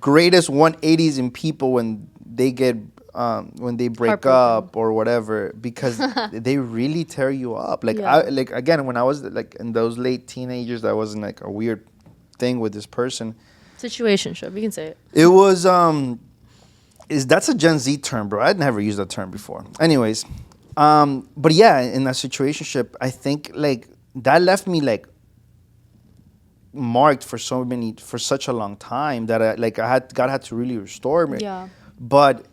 greatest 180s in people when they get when they break up or whatever, because they really tear you up. Like again, when I was like in those late teenagers, that wasn't like a weird thing with this person. Situationship, you can say it. It was that's a Gen Z term, bro. I'd never used that term before. Anyways, but yeah, in that situationship, I think like that left me like marked for such a long time that God had to really restore me. Yeah. But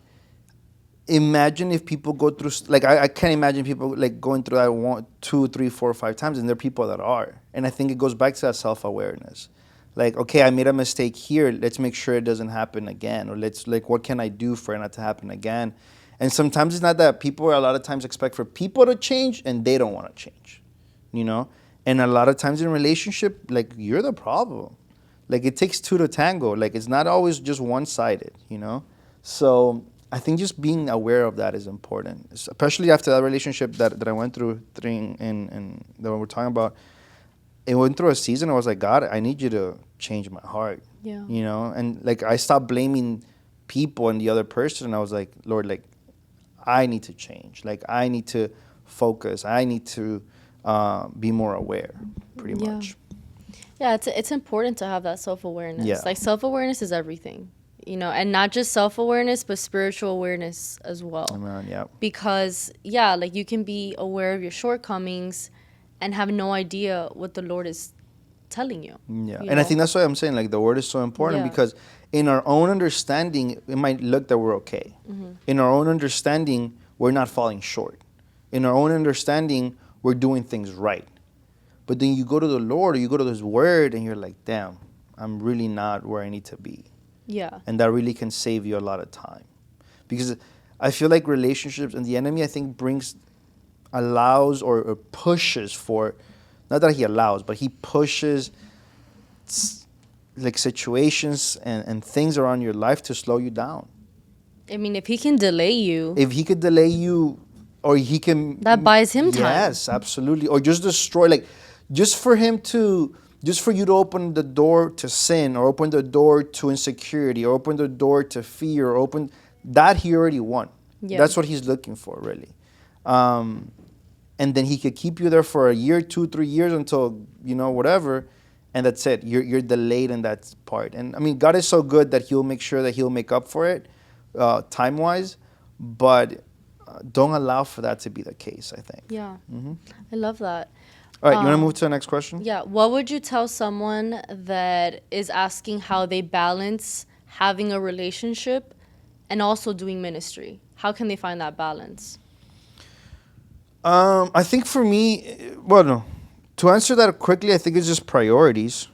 imagine if people go through, like I can't imagine people like going through that 1, 2, 3, 4, 5 times, and there are people that are. And I think it goes back to that self-awareness. Like, okay, I made a mistake here. Let's make sure it doesn't happen again. Or what can I do for it not to happen again? And sometimes it's not that. People a lot of times expect for people to change, and they don't want to change, And a lot of times in relationship, like, you're the problem. Like, it takes 2 to tango. Like, it's not always just one-sided, So I think just being aware of that is important, especially after that relationship that I went through and that we're talking about. It went through a season. I was like, God, I need you to change my heart. Yeah. And like I stopped blaming people and the other person. And I was like, Lord, like I need to change. Like I need to focus. I need to be more aware, pretty much. Yeah, it's important to have that self-awareness. Yeah. Like self-awareness is everything, and not just self-awareness, but spiritual awareness as well. Amen, yeah. Because like you can be aware of your shortcomings and have no idea what the Lord is telling you. Yeah. And I think that's why I'm saying like the word is so important, because in our own understanding, it might look that we're okay. Mm-hmm. In our own understanding, we're not falling short. In our own understanding, we're doing things right. But then you go to the Lord or you go to His word and you're like, damn, I'm really not where I need to be. Yeah. And that really can save you a lot of time. Because I feel like relationships, and the enemy, I think, allows or pushes for, not that he allows, but he pushes like situations and things around your life to slow you down. I mean, if he can delay you. If he could delay you, or he can. That buys him time. Yes, absolutely. Or just destroy, like, just for you to open the door to sin, or open the door to insecurity, or open the door to fear, or that he already won. Yeah. That's what he's looking for, really. And then he could keep you there for a year, 2, 3 years until, whatever. And that's it. You're delayed in that part. And I mean, God is so good that He'll make sure that He'll make up for it time-wise. But don't allow for that to be the case, I think. Yeah. Mm-hmm. I love that. All right, you want to move to the next question? Yeah. What would you tell someone that is asking how they balance having a relationship and also doing ministry? How can they find that balance? I think for me, well, no. To answer that quickly, I think it's just priorities.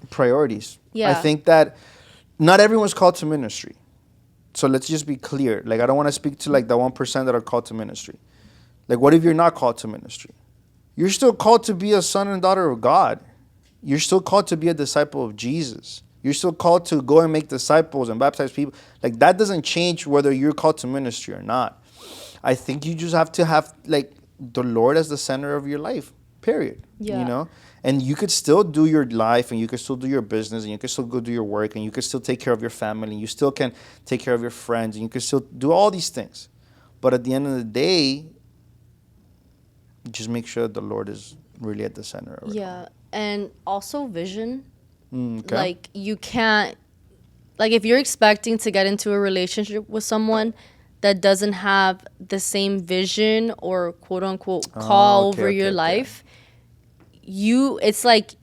Priorities. Yeah. I think that not everyone's called to ministry. So let's just be clear. Like, I don't want to speak to like the 1% that are called to ministry. Like, what if you're not called to ministry? You're still called to be a son and daughter of God. You're still called to be a disciple of Jesus. You're still called to go and make disciples and baptize people. Like, that doesn't change whether you're called to ministry or not. I think you just have to have like the Lord as the center of your life, period. Yeah. You know? And you could still do your life, and you could still do your business, and you could still go do your work, and you could still take care of your family, and you still can take care of your friends, and you could still do all these things. But at the end of the day, just make sure the Lord is really at the center of it. Yeah. And also vision. Okay. Like, you can't, like, if you're expecting to get into a relationship with someone that doesn't have the same vision or quote unquote call over your life, it's like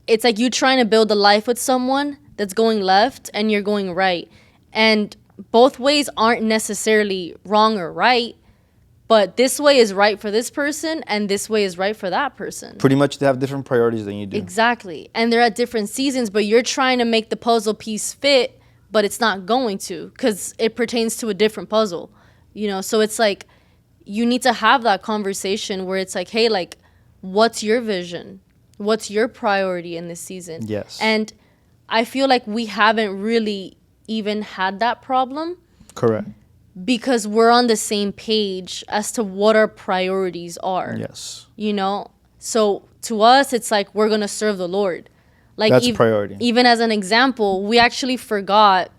you trying to build a life with someone that's going left and you're going right. And both ways aren't necessarily wrong or right, but this way is right for this person and this way is right for that person. Pretty much they have different priorities than you do. Exactly. And they're at different seasons, but you're trying to make the puzzle piece fit, but it's not going to because it pertains to a different puzzle, you know? So it's like you need to have that conversation where it's like, hey, like, what's your vision? What's your priority in this season? Yes. And I feel like we haven't really even had that problem. Correct. Because we're on the same page as to what our priorities are. Yes. You know? So to us, it's like we're going to serve the Lord. Like, that's a priority. Even as an example, we actually forgot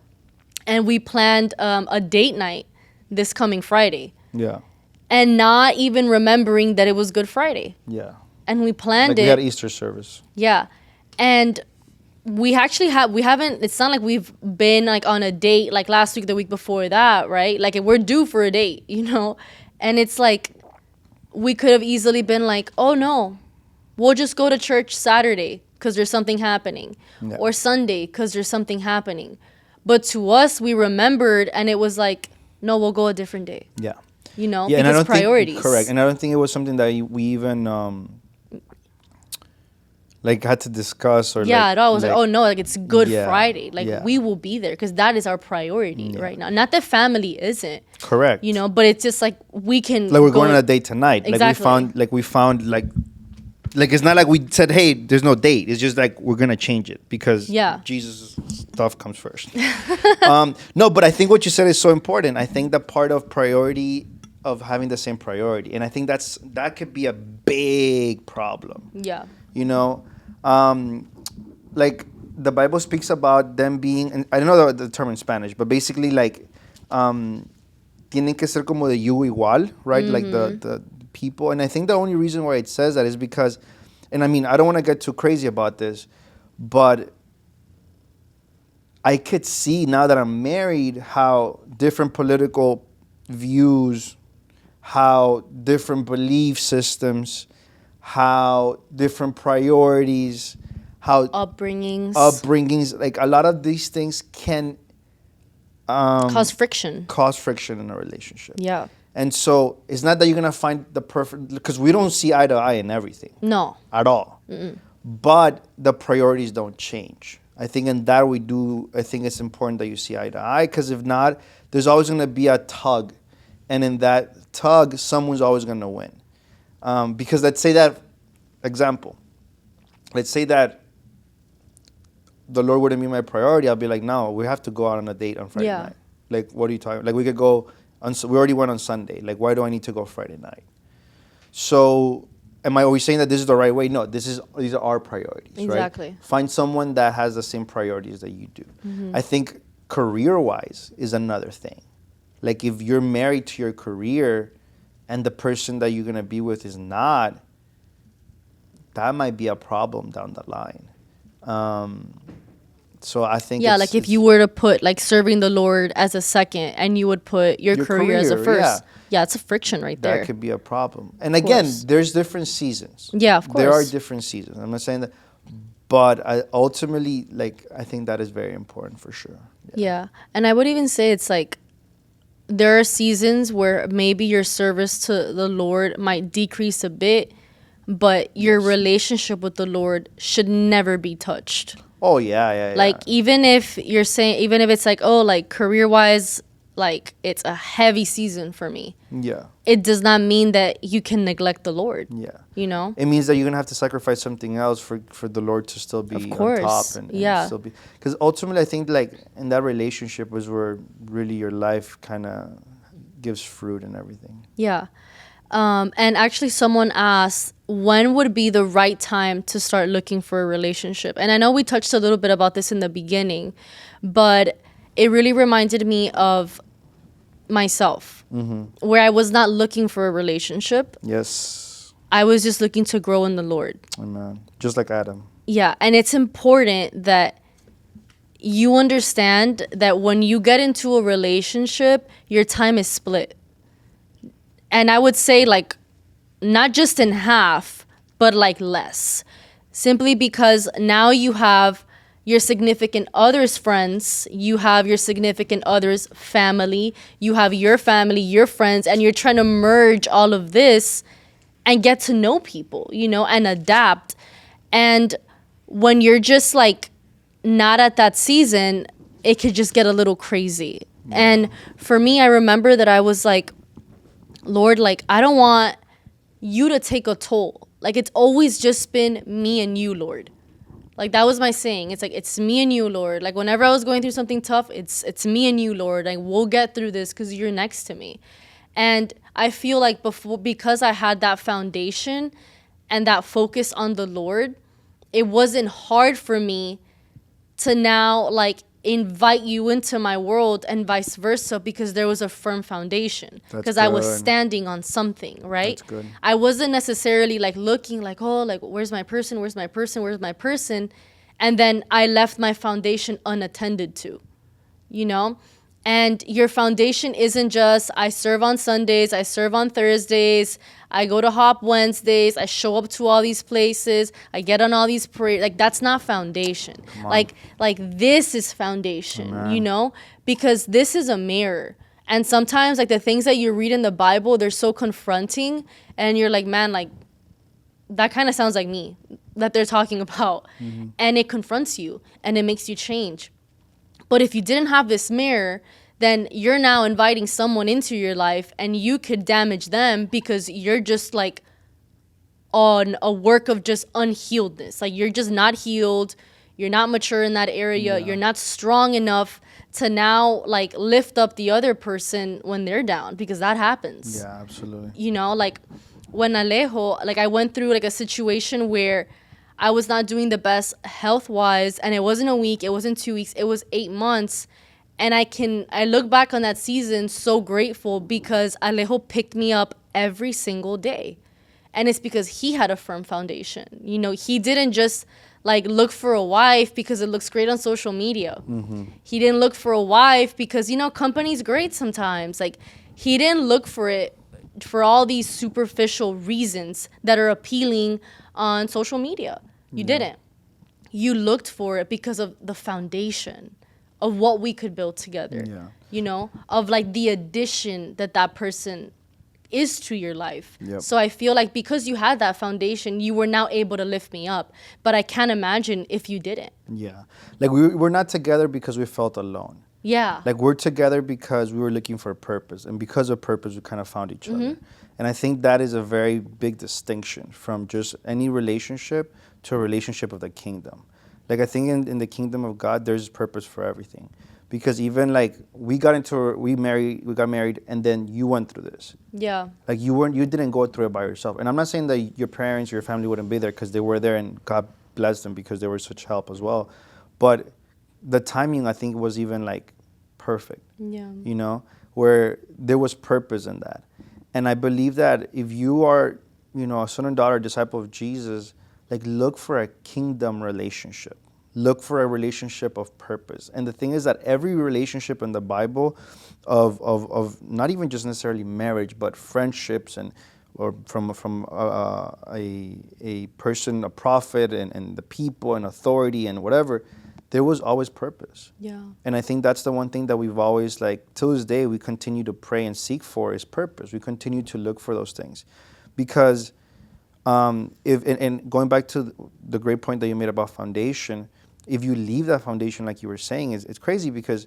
and we planned a date night this coming Friday. Yeah. And not even remembering that it was Good Friday. Yeah. And we planned like it. We had Easter service. Yeah. And we actually haven't, it's not like we've been like on a date like last week, the week before that, right? Like, we're due for a date, you know? And it's like, we could have easily been like, oh no, we'll just go to church Saturday because there's something happening. Yeah. Or Sunday because there's something happening. But to us, we remembered and it was like, no, we'll go a different day. Yeah. You know, yeah, because and I don't priorities. Think, correct. And I don't think it was something that we even like had to discuss or at all. It was like, oh no, like it's Good Friday. Like we will be there because that is our priority right now. Not that family isn't. Correct. You know, but it's just like we can. Like we're going on a date tonight. Exactly. Like we found like it's not like we said, hey, there's no date. It's just like we're gonna change it because Jesus' stuff comes first. No, but I think what you said is so important. I think that part of priority of having the same priority, and I think that could be a big problem. Yeah. You know, like the Bible speaks about them being, and I don't know the term in Spanish, but basically like, tienen que ser como de yugo igual, right? Mm-hmm. Like the people. And I think the only reason why it says that is because, and I mean, I don't want to get too crazy about this, but I could see now that I'm married how different political views, how different belief systems, how different priorities, how upbringings, like a lot of these things can cause friction in a relationship. Yeah. And so it's not that you're gonna find the perfect, because we don't see eye to eye in everything. No. At all. Mm-mm. But the priorities don't change. I think in that we do. I think it's important that you see eye to eye, because if not, there's always gonna be a tug, and in that tug, someone's always gonna win. Because let's say that, example, let's say that the Lord wouldn't be my priority. I'll be like, no, we have to go out on a date on Friday night. Like, what are you talking about? Like, we could go, we already went on Sunday. Like, why do I need to go Friday night? So, am I always saying that this is the right way? No, these are our priorities, exactly. Right? Find someone that has the same priorities that you do. Mm-hmm. I think career-wise is another thing. Like, if you're married to your career and the person that you're going to be with is not, that might be a problem down the line. So I think like if you were to put like serving the Lord as a second and you would put your career as a first. Yeah, it's a friction right there. That could be a problem. And again, there's different seasons. Yeah, of course. There are different seasons. I'm not saying that, but ultimately, like, I think that is very important for sure. Yeah. And I would even say it's like there are seasons where maybe your service to the Lord might decrease a bit, but your Yes. relationship with the Lord should never be touched. Oh yeah, yeah, yeah. Like, even if you're saying, even if it's like, oh, like career wise, like it's a heavy season for me, Yeah, it does not mean that you can neglect the Lord, yeah. you know? It means that you're gonna have to sacrifice something else for the Lord to still Of be on top course. and Yeah. still be. Because ultimately, I think like in that relationship was where really your life kind of gives fruit and everything. Yeah. And actually, someone asked, when would be the right time to start looking for a relationship? And I know we touched a little bit about this in the beginning, but it really reminded me of myself, where I was not looking for a relationship. Yes, I was just looking to grow in the Lord. amen. Just like Adam. Yeah. And it's important that you understand that when you get into a relationship, your time is split. And I would say, like, not just in half, but like less. Simply because now you have your significant other's friends, you have your significant other's family, you have your family, your friends, and you're trying to merge all of this and get to know people, you know, and adapt. And when you're just like not at that season, it could just get a little crazy. And for me, I remember that I was like, Lord, like, I don't want you to take a toll. Like, it's always just been me and you, Lord. Like, that was my saying. It's like, it's me and you, Lord. Like, whenever I was going through something tough, it's me and you, Lord. Like, we'll get through this because you're next to me. And I feel like because I had that foundation and that focus on the Lord, it wasn't hard for me to now like invite you into my world and vice versa, because there was a firm foundation, That's because I was good. standing on something, right? That's good. I wasn't necessarily like looking like, oh, like where's my person, where's my person, where's my person, and then I left my foundation unattended to, you know. And your foundation isn't just I serve on Sundays, I serve on Thursdays, I go to Hop Wednesdays, I show up to all these places, I get on all these prayers. Like, that's not foundation. on. Like this is foundation, you Amen. know? Because this is a mirror. And sometimes like the things that you read in the Bible, they're so confronting, and you're like, man, like that kind of sounds like me that they're talking about. And it confronts you and it makes you change. But if you didn't have this mirror, then you're now inviting someone into your life and you could damage them because you're just like on a work of just unhealedness. Like, you're just not healed. You're not mature in that area. Yeah. You're not strong enough to now like lift up the other person when they're down, because that happens. Yeah, absolutely. You know, like when Alejo, like I went through like a situation where I was not doing the best health wise, and it wasn't a week, it wasn't 2 weeks, it was 8 months. And I look back on that season so grateful, because Alejo picked me up every single day. And it's because he had a firm foundation. You know, he didn't just like look for a wife because it looks great on social media. He didn't look for a wife because, you know, company's great sometimes. Like, he didn't look for it for all these superficial reasons that are appealing on social media. You didn't. You looked for it because of the foundation of what we could build together. Yeah. You know, of like the addition that that person is to your life. Yep. So I feel like because you had that foundation, you were now able to lift me up. But I can't imagine if you didn't. Yeah. Like we're not together because we felt alone. Yeah. Like, we're together because we were looking for a purpose, and because of purpose, we kind of found each other. And I think that is a very big distinction from just any relationship to a relationship of the kingdom. Like, I think in the kingdom of God, there's purpose for everything. Because even like we got married, and then you went through this. Yeah. Like, you didn't go through it by yourself. And I'm not saying that your parents, your family wouldn't be there, because they were there, and God blessed them because they were such help as well. But the timing, I think, was even like perfect. Yeah. You know, where there was purpose in that. And I believe that if you are, you know, a son and daughter, disciple of Jesus, like, look for a kingdom relationship. Look for a relationship of purpose. And the thing is that every relationship in the Bible of not even just necessarily marriage, but friendships or from a person, a prophet, and the people and authority and whatever, there was always purpose. Yeah. And I think that's the one thing that we've always, like, till this day, we continue to pray and seek for is purpose. We continue to look for those things. Because and going back to the great point that you made about foundation, if you leave that foundation, like you were saying, it's crazy because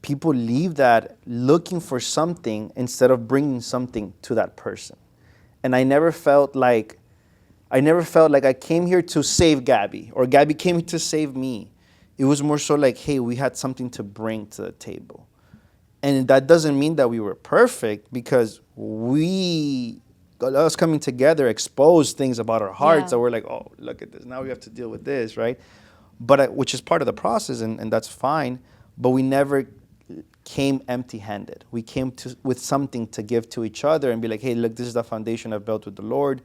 people leave that looking for something instead of bringing something to that person. And I never felt like I came here to save Gaby or Gaby came here to save me. It was more so like, hey, we had something to bring to the table. And that doesn't mean that we were perfect, because us coming together exposed things about our hearts that we're like, oh, look at this. Now we have to deal with this, right? But which is part of the process, and that's fine. But we never came empty-handed. We came with something to give to each other and be like, hey, look, this is the foundation I've built with the Lord.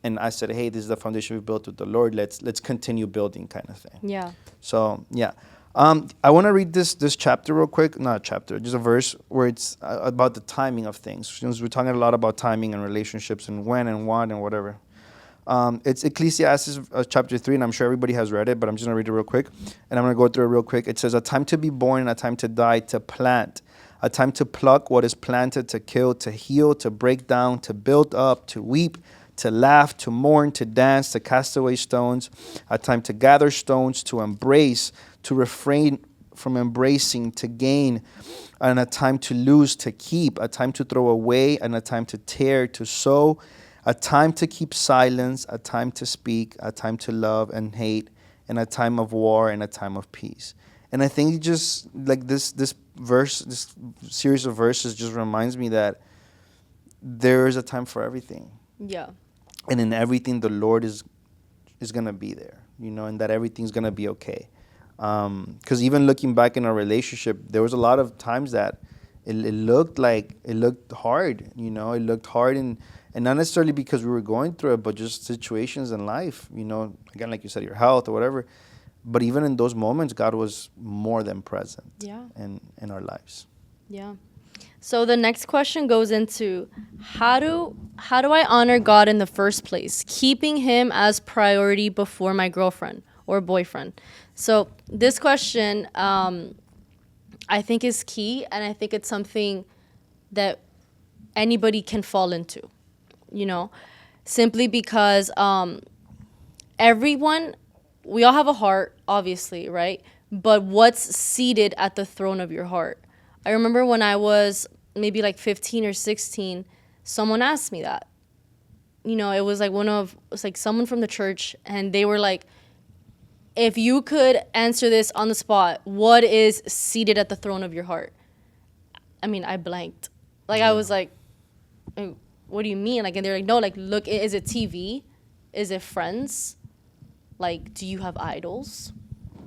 And I said, hey, this is the foundation we've built with the Lord. Let's continue building, kind of thing. Yeah. So, yeah. I want to read this chapter real quick. Not a chapter, just a verse where it's about the timing of things. Since we're talking a lot about timing and relationships and when and what and whatever. It's Ecclesiastes chapter 3, and I'm sure everybody has read it, but I'm just going to read it real quick. And I'm going to go through it real quick. It says, a time to be born and a time to die, to plant. A time to pluck what is planted, to kill, to heal, to break down, to build up, to weep, to laugh, to mourn, to dance, to cast away stones, a time to gather stones, to embrace, to refrain from embracing, to gain, and a time to lose, to keep, a time to throw away, and a time to tear, to sow, a time to keep silence, a time to speak, a time to love and hate, and a time of war and a time of peace. And I think just like this verse, this series of verses just reminds me that there is a time for everything. Yeah. And in everything, the Lord is going to be there, and that everything's going to be okay. Because even looking back in our relationship, there was a lot of times that it looked hard, it looked hard, and not necessarily because we were going through it, but just situations in life, again, like you said, your health or whatever. But even in those moments, God was more than present in our lives. Yeah. So the next question goes into how do I honor God in the first place, keeping him as priority before my girlfriend or boyfriend? So this question, I think is key, and I think it's something that anybody can fall into, simply because we all have a heart, obviously, right? But what's seated at the throne of your heart? I remember when I was maybe like 15 or 16, someone asked me that. It was like someone from the church, and they were like, if you could answer this on the spot, what is seated at the throne of your heart? I mean, I blanked. I was like, what do you mean? And they're like, no, look, is it TV? Is it friends? Do you have idols?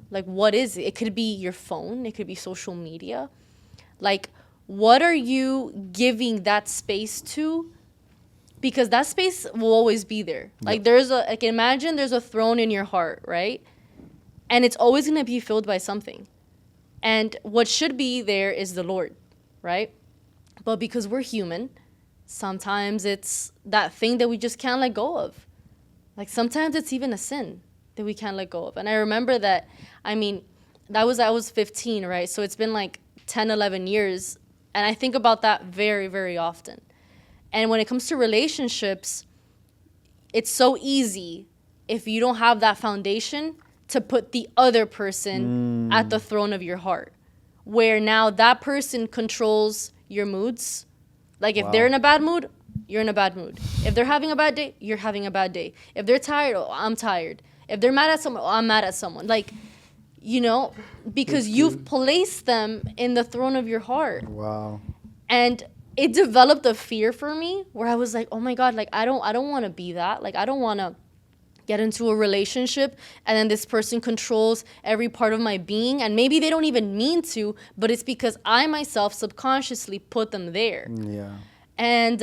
What is it? It could be your phone. It could be social media. What are you giving that space to? Because that space will always be there. Yep. Imagine there's a throne in your heart, right? And it's always going to be filled by something. And what should be there is the Lord, right? But because we're human, sometimes it's that thing that we just can't let go of. Sometimes it's even a sin that we can't let go of. And I remember that, I was 15, right? So it's been 10, 11 years. And I think about that very, very often. And when it comes to relationships, it's so easy if you don't have that foundation to put the other person at the throne of your heart, where now that person controls your moods. If they're in a bad mood, you're in a bad mood. If they're having a bad day, you're having a bad day. If they're tired, I'm tired. If they're mad at someone, I'm mad at someone. Because you've placed them in the throne of your heart. Wow. And it developed a fear for me where I was like, oh my God, I don't want to be that. I don't want to get into a relationship and then this person controls every part of my being. And maybe they don't even mean to, but it's because I myself subconsciously put them there. Yeah. And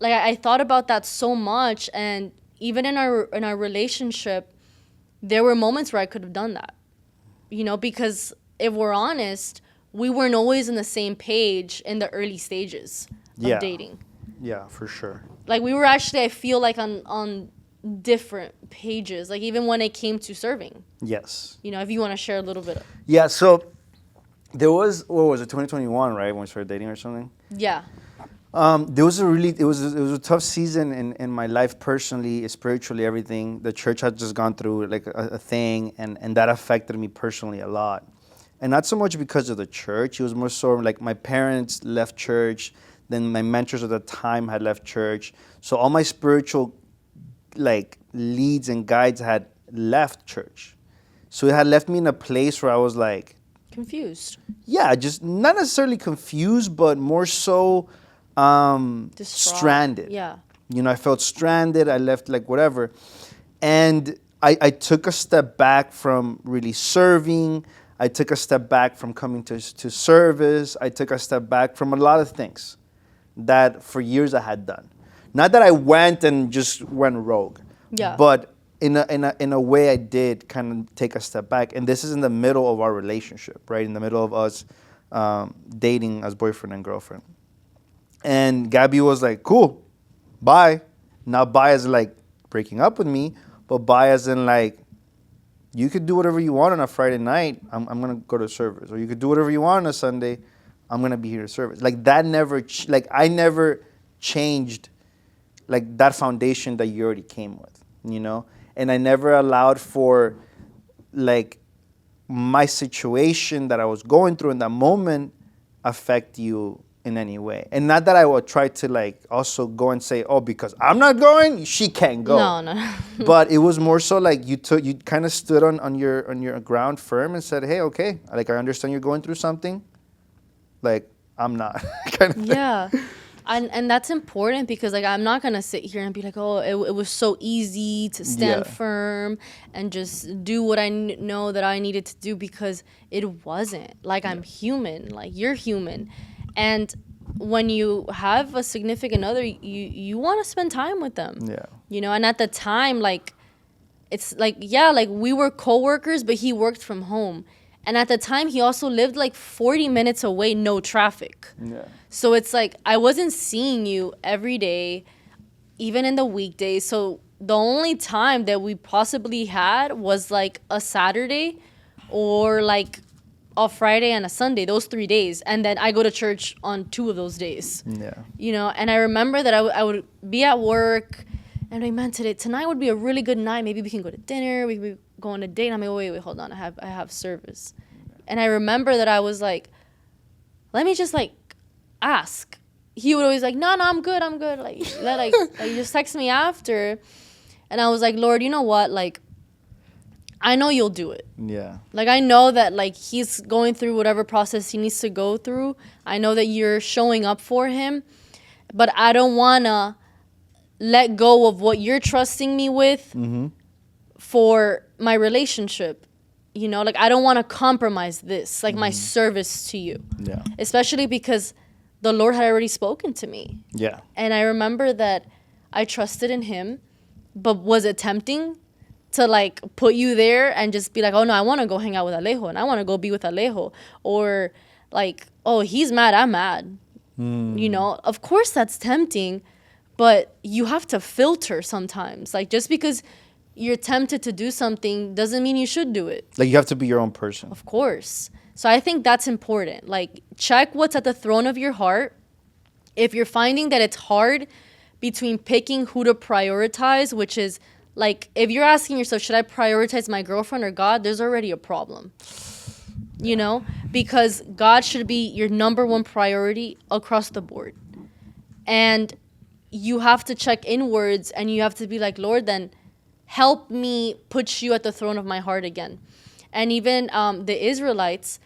I thought about that so much. And even in our relationship, there were moments where I could have done that, because if we're honest, we weren't always on the same page in the early stages of dating. Yeah, for sure. We were actually, I feel on different pages, like even when it came to serving. Yes. You know, if you want to share a little bit. Yeah. So there was, what was it, 2021, right, when we started dating or something? Yeah. There was it was a tough season in my life personally, spiritually, everything. The church had just gone through like a thing, and that affected me personally a lot. And not so much because of the church. It was more so like my parents left church, then my mentors at the time had left church. So all my spiritual like leads and guides had left church. So it had left me in a place where I was like, Confused. yeah, just not necessarily confused, but more so Distraught. stranded. Yeah. You know, I felt stranded. I left like whatever. And I took a step back from really serving. I took a step back from coming to service. I took a step back from a lot of things that for years I had done. Not that I went and just went rogue. Yeah. But in a way I did kind of take a step back. And this is in the middle of our relationship, right? In the middle of us dating as boyfriend and girlfriend. And Gabby was like, cool, bye. Not bye as like breaking up with me, but bye as in like, you could do whatever you want on a Friday night. I'm going to go to service. Or you could do whatever you want on a Sunday. I'm going to be here to service. Like that never, I never changed like that foundation that you already came with, you know? And I never allowed for like my situation that I was going through in that moment affect you in any way. And not that I would try to like also go and say, oh, because I'm not going, she can't go. No. But it was more so like you kind of stood on your ground firm and said, hey, okay, like I understand you're going through something. Like I'm not. kind of thing. Yeah. And that's important because like I'm not gonna sit here and be like, oh, it was so easy to stand firm and just do what I know that I needed to do, because it wasn't. Like I'm human, like you're human, and when you have a significant other, you want to spend time with them. Yeah. You know, and at the time, like it's like, yeah, like we were coworkers, but he worked from home. And at the time, he also lived like 40 minutes away, no traffic. Yeah. So it's like I wasn't seeing you every day, even in the weekdays. So the only time that we possibly had was like a Saturday or like a Friday and a Sunday, those 3 days. And then I go to church on 2 of those days. Yeah. You know, and I remember that I would be at work and I meant tonight would be a really good night. Maybe we can go to dinner. We could go on a date. I'm like, wait, hold on. I have service. And I remember that I was like, let me just like ask. He would always like, no, I'm good. Like you just text me after. And I was like, Lord, you know what? Like, I know you'll do it. Yeah. Like, I know that like he's going through whatever process he needs to go through. I know that you're showing up for him, but I don't want to let go of what you're trusting me with for my relationship. You know, like I don't want to compromise this, like my service to you. Yeah. Especially because the Lord had already spoken to me. Yeah. And I remember that I trusted in him, but was it tempting to like put you there and just be like, oh no, I want to go hang out with Alejo and I want to go be with Alejo? Or like, oh, he's mad, I'm mad. You know, of course that's tempting, but you have to filter sometimes. Like just because you're tempted to do something doesn't mean you should do it. Like you have to be your own person. Of course. So I think that's important. Like check what's at the throne of your heart. If you're finding that it's hard between picking who to prioritize, which is like if you're asking yourself, should I prioritize my girlfriend or God? There's already a problem. You know, because God should be your number one priority across the board. And you have to check inwards and you have to be like, Lord, then help me put you at the throne of my heart again. And even the Israelites,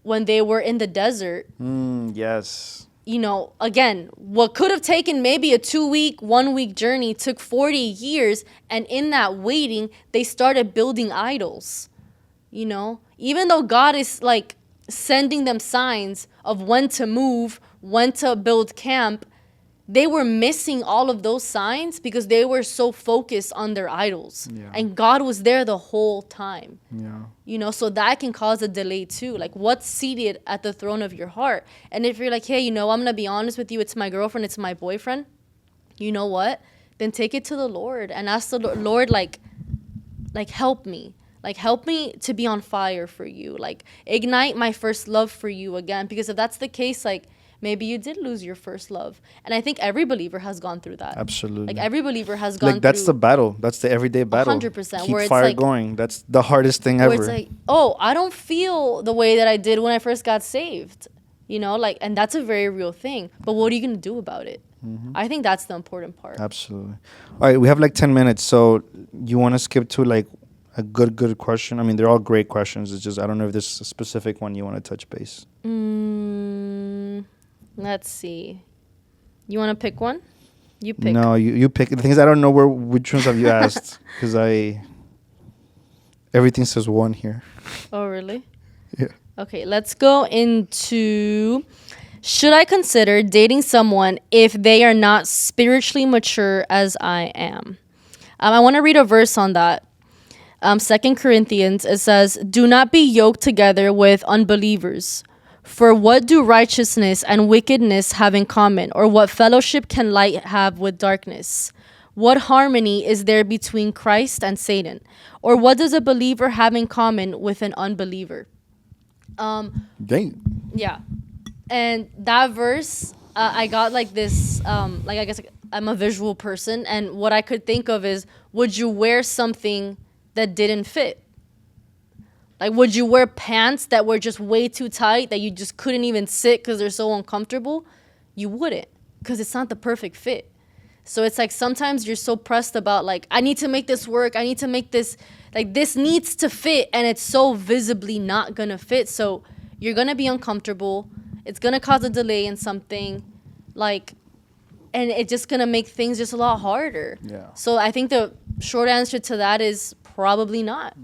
when they were in the desert, Yes. you know, again, what could have taken maybe a 2-week, 1-week journey took 40 years. And in that waiting, they started building idols. You know, even though God is like sending them signs of when to move, when to build camp, they were missing all of those signs because they were so focused on their idols. Yeah. And God was there the whole time. Yeah. You know, so that can cause a delay too. Like what's seated at the throne of your heart? And if you're like, hey, you know, I'm going to be honest with you. It's my girlfriend. It's my boyfriend. You know what? then take it to the Lord and ask the Lord, like help me. Like, help me to be on fire for you. Like, ignite my first love for you again. Because if that's the case, like, maybe you did lose your first love. And I think every believer has gone through that. Absolutely. Like, every believer has gone Like, that's the through battle. That's the everyday battle. 100%. Keep Where it's fire like, going. That's the hardest thing where ever. it's like, oh, I don't feel the way that I did when I first got saved. You know, like, and that's a very real thing. But what are you going to do about it? I think that's the important part. Absolutely. All right, we have like 10 minutes. So you want to skip to like a good question? I mean, they're all great questions. It's just, I don't know if there's a specific one you want to touch base. Let's see. You want to pick one? You pick. No, you pick. The thing is, I don't know which ones have you asked because everything says one here. Oh, really? Yeah. Okay, let's go into, should I consider dating someone if they are not spiritually mature as I am? I want to read a verse on that. 2 Corinthians, it says, do not be yoked together with unbelievers. For what do righteousness and wickedness have in common? Or what fellowship can light have with darkness? What harmony is there between Christ and Satan? Or what does a believer have in common with an unbeliever? Dang. Yeah. And that verse, I got like this, like, I guess I'm a visual person. And what I could think of is, would you wear something that didn't fit? Like, would you wear pants that were just way too tight that you just couldn't even sit because they're so uncomfortable? You wouldn't, because it's not the perfect fit. So it's like sometimes you're so pressed about, like, I need to make this work. I need to make this, like, this needs to fit. And it's so visibly not going to fit. So you're going to be uncomfortable. It's going to cause a delay in something. Like, and it's just going to make things just a lot harder. Yeah. So I think the short answer to that is probably not.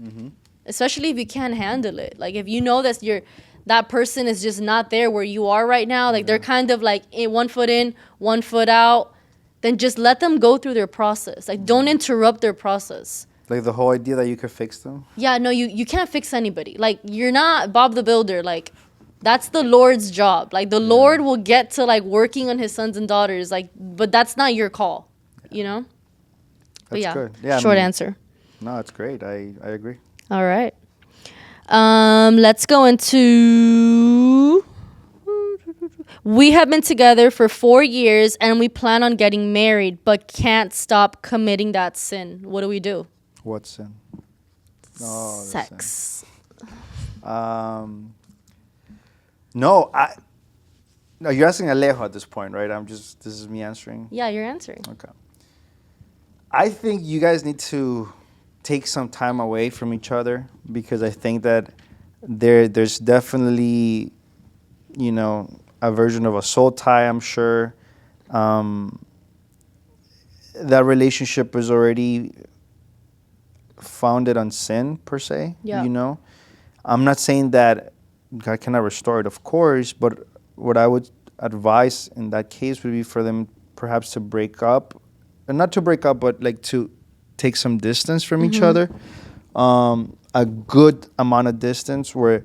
Especially if you can't handle it. Like, if you know that person is just not there where you are right now, like, they're kind of like 1 foot in, 1 foot out, then just let them go through their process. Like, don't interrupt their process. Like the whole idea that you could fix them? Yeah, no, you can't fix anybody. Like, you're not Bob the Builder. Like, that's the Lord's job. Like, the Lord will get to, like, working on his sons and daughters. Like, but that's not your call, you know? But That's yeah, good. Yeah, short answer. No, it's great. I agree. All right. Let's go into, we have been together for 4 years and we plan on getting married, but can't stop committing that sin. What do we do? What sin? Oh, the Sex. sin. No, you're asking Alejo at this point, right? This is me answering. Yeah, you're answering. Okay. I think you guys need to take some time away from each other because I think that there's definitely, a version of a soul tie, I'm sure. That relationship is already founded on sin, per se. Yeah. I'm not saying that God cannot restore it, of course, but what I would advise in that case would be for them perhaps to break up. And not to break up, but like to take some distance from each other. A good amount of distance where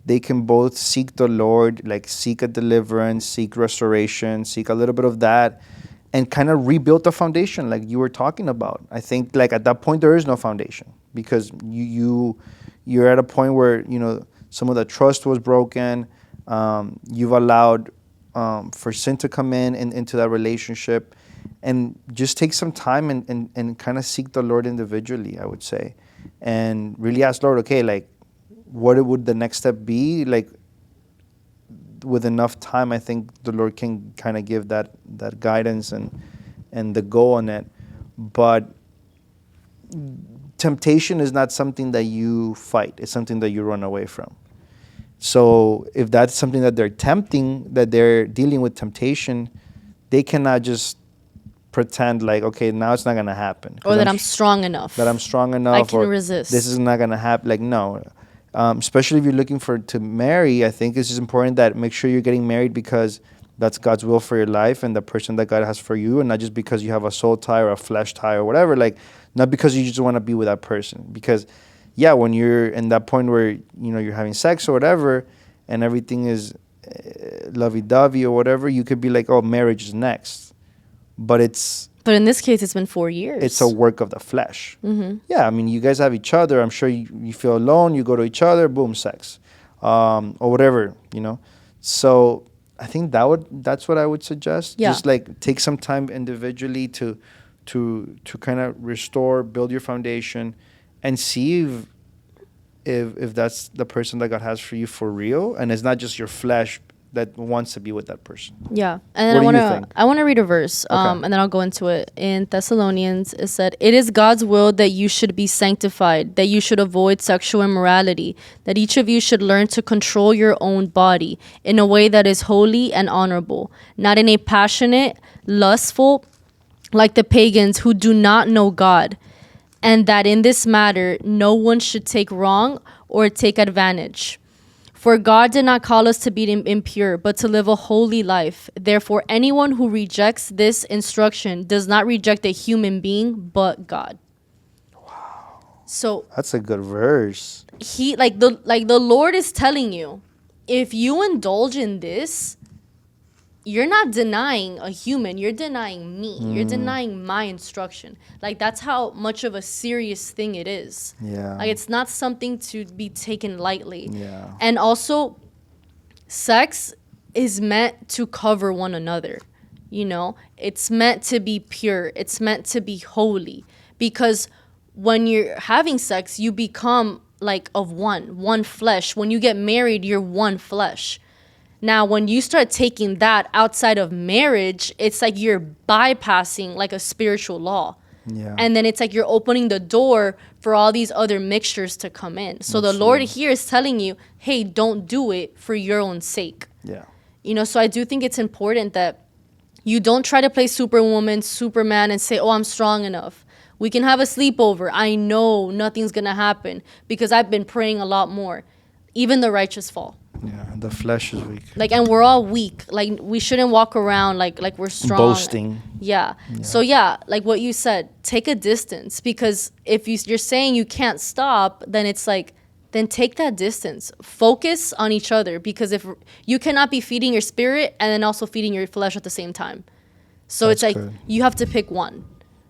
they can both seek the Lord, like seek a deliverance, seek restoration, seek a little bit of that, and kind of rebuild the foundation like you were talking about. I think like at that point there is no foundation because you're at a point where, some of the trust was broken. You've allowed for sin to come into that relationship. And just take some time and kind of seek the Lord individually, I would say. And really ask Lord, okay, like, what would the next step be? Like, with enough time, I think the Lord can kind of give that guidance and the go on it. But temptation is not something that you fight. It's something that you run away from. So if that's something that they're dealing with temptation, they cannot just pretend like, okay, now it's not going to happen. Or that I'm strong enough. That I'm strong enough. I can or resist. This is not going to happen. Like, no. Especially if you're looking to marry, I think it's just important that make sure you're getting married because that's God's will for your life and the person that God has for you, and not just because you have a soul tie or a flesh tie or whatever. Like, not because you just want to be with that person. Because, yeah, when you're in that point where, you're having sex or whatever and everything is lovey-dovey or whatever, you could be like, oh, marriage is next. But it's But in this case, it's been 4 years. It's a work of the flesh. Yeah, I mean, you guys have each other. I'm sure you feel alone. You go to each other, boom, sex, or whatever, you know. So I think that's what I would suggest. Yeah. Just like take some time individually to kind of restore, build your foundation, and see if that's the person that God has for you for real, and it's not just your flesh that wants to be with that person. Yeah, and then What do you think? I want to read a verse, and then I'll go into it. In Thessalonians, it said, "It is God's will that you should be sanctified, that you should avoid sexual immorality, that each of you should learn to control your own body in a way that is holy and honorable, not in a passionate, lustful, like the pagans who do not know God, and that in this matter no one should take wrong or take advantage." For God did not call us to be impure, but to live a holy life. Therefore, anyone who rejects this instruction does not reject a human being, but God. Wow. So That's a good verse. he the Lord is telling you, if you indulge in this, you're not denying a human, you're denying me. You're denying my instruction. Like, that's how much of a serious thing it is. Yeah. Like, it's not something to be taken lightly. Yeah. And also, sex is meant to cover one another. You know, it's meant to be pure. It's meant to be holy. Because when you're having sex, you become like of one flesh. When you get married, you're one flesh. Now, when you start taking that outside of marriage, it's like you're bypassing like a spiritual law. Yeah. And then it's like you're opening the door for all these other mixtures to come in. So the Lord here is telling you, hey, don't do it for your own sake. Yeah. You know, so I do think it's important that you don't try to play Superwoman, Superman, and say, oh, I'm strong enough. We can have a sleepover. I know nothing's going to happen because I've been praying a lot more. Even the righteous fall. Yeah, the flesh is weak. Like, and we're all weak. Like, we shouldn't walk around like we're strong. Boasting. Yeah. So, yeah, like what you said, take a distance. Because if you're saying you can't stop, then it's like, then take that distance. Focus on each other. Because if you cannot be feeding your spirit and then also feeding your flesh at the same time. So That's it's like, good. you have to pick one.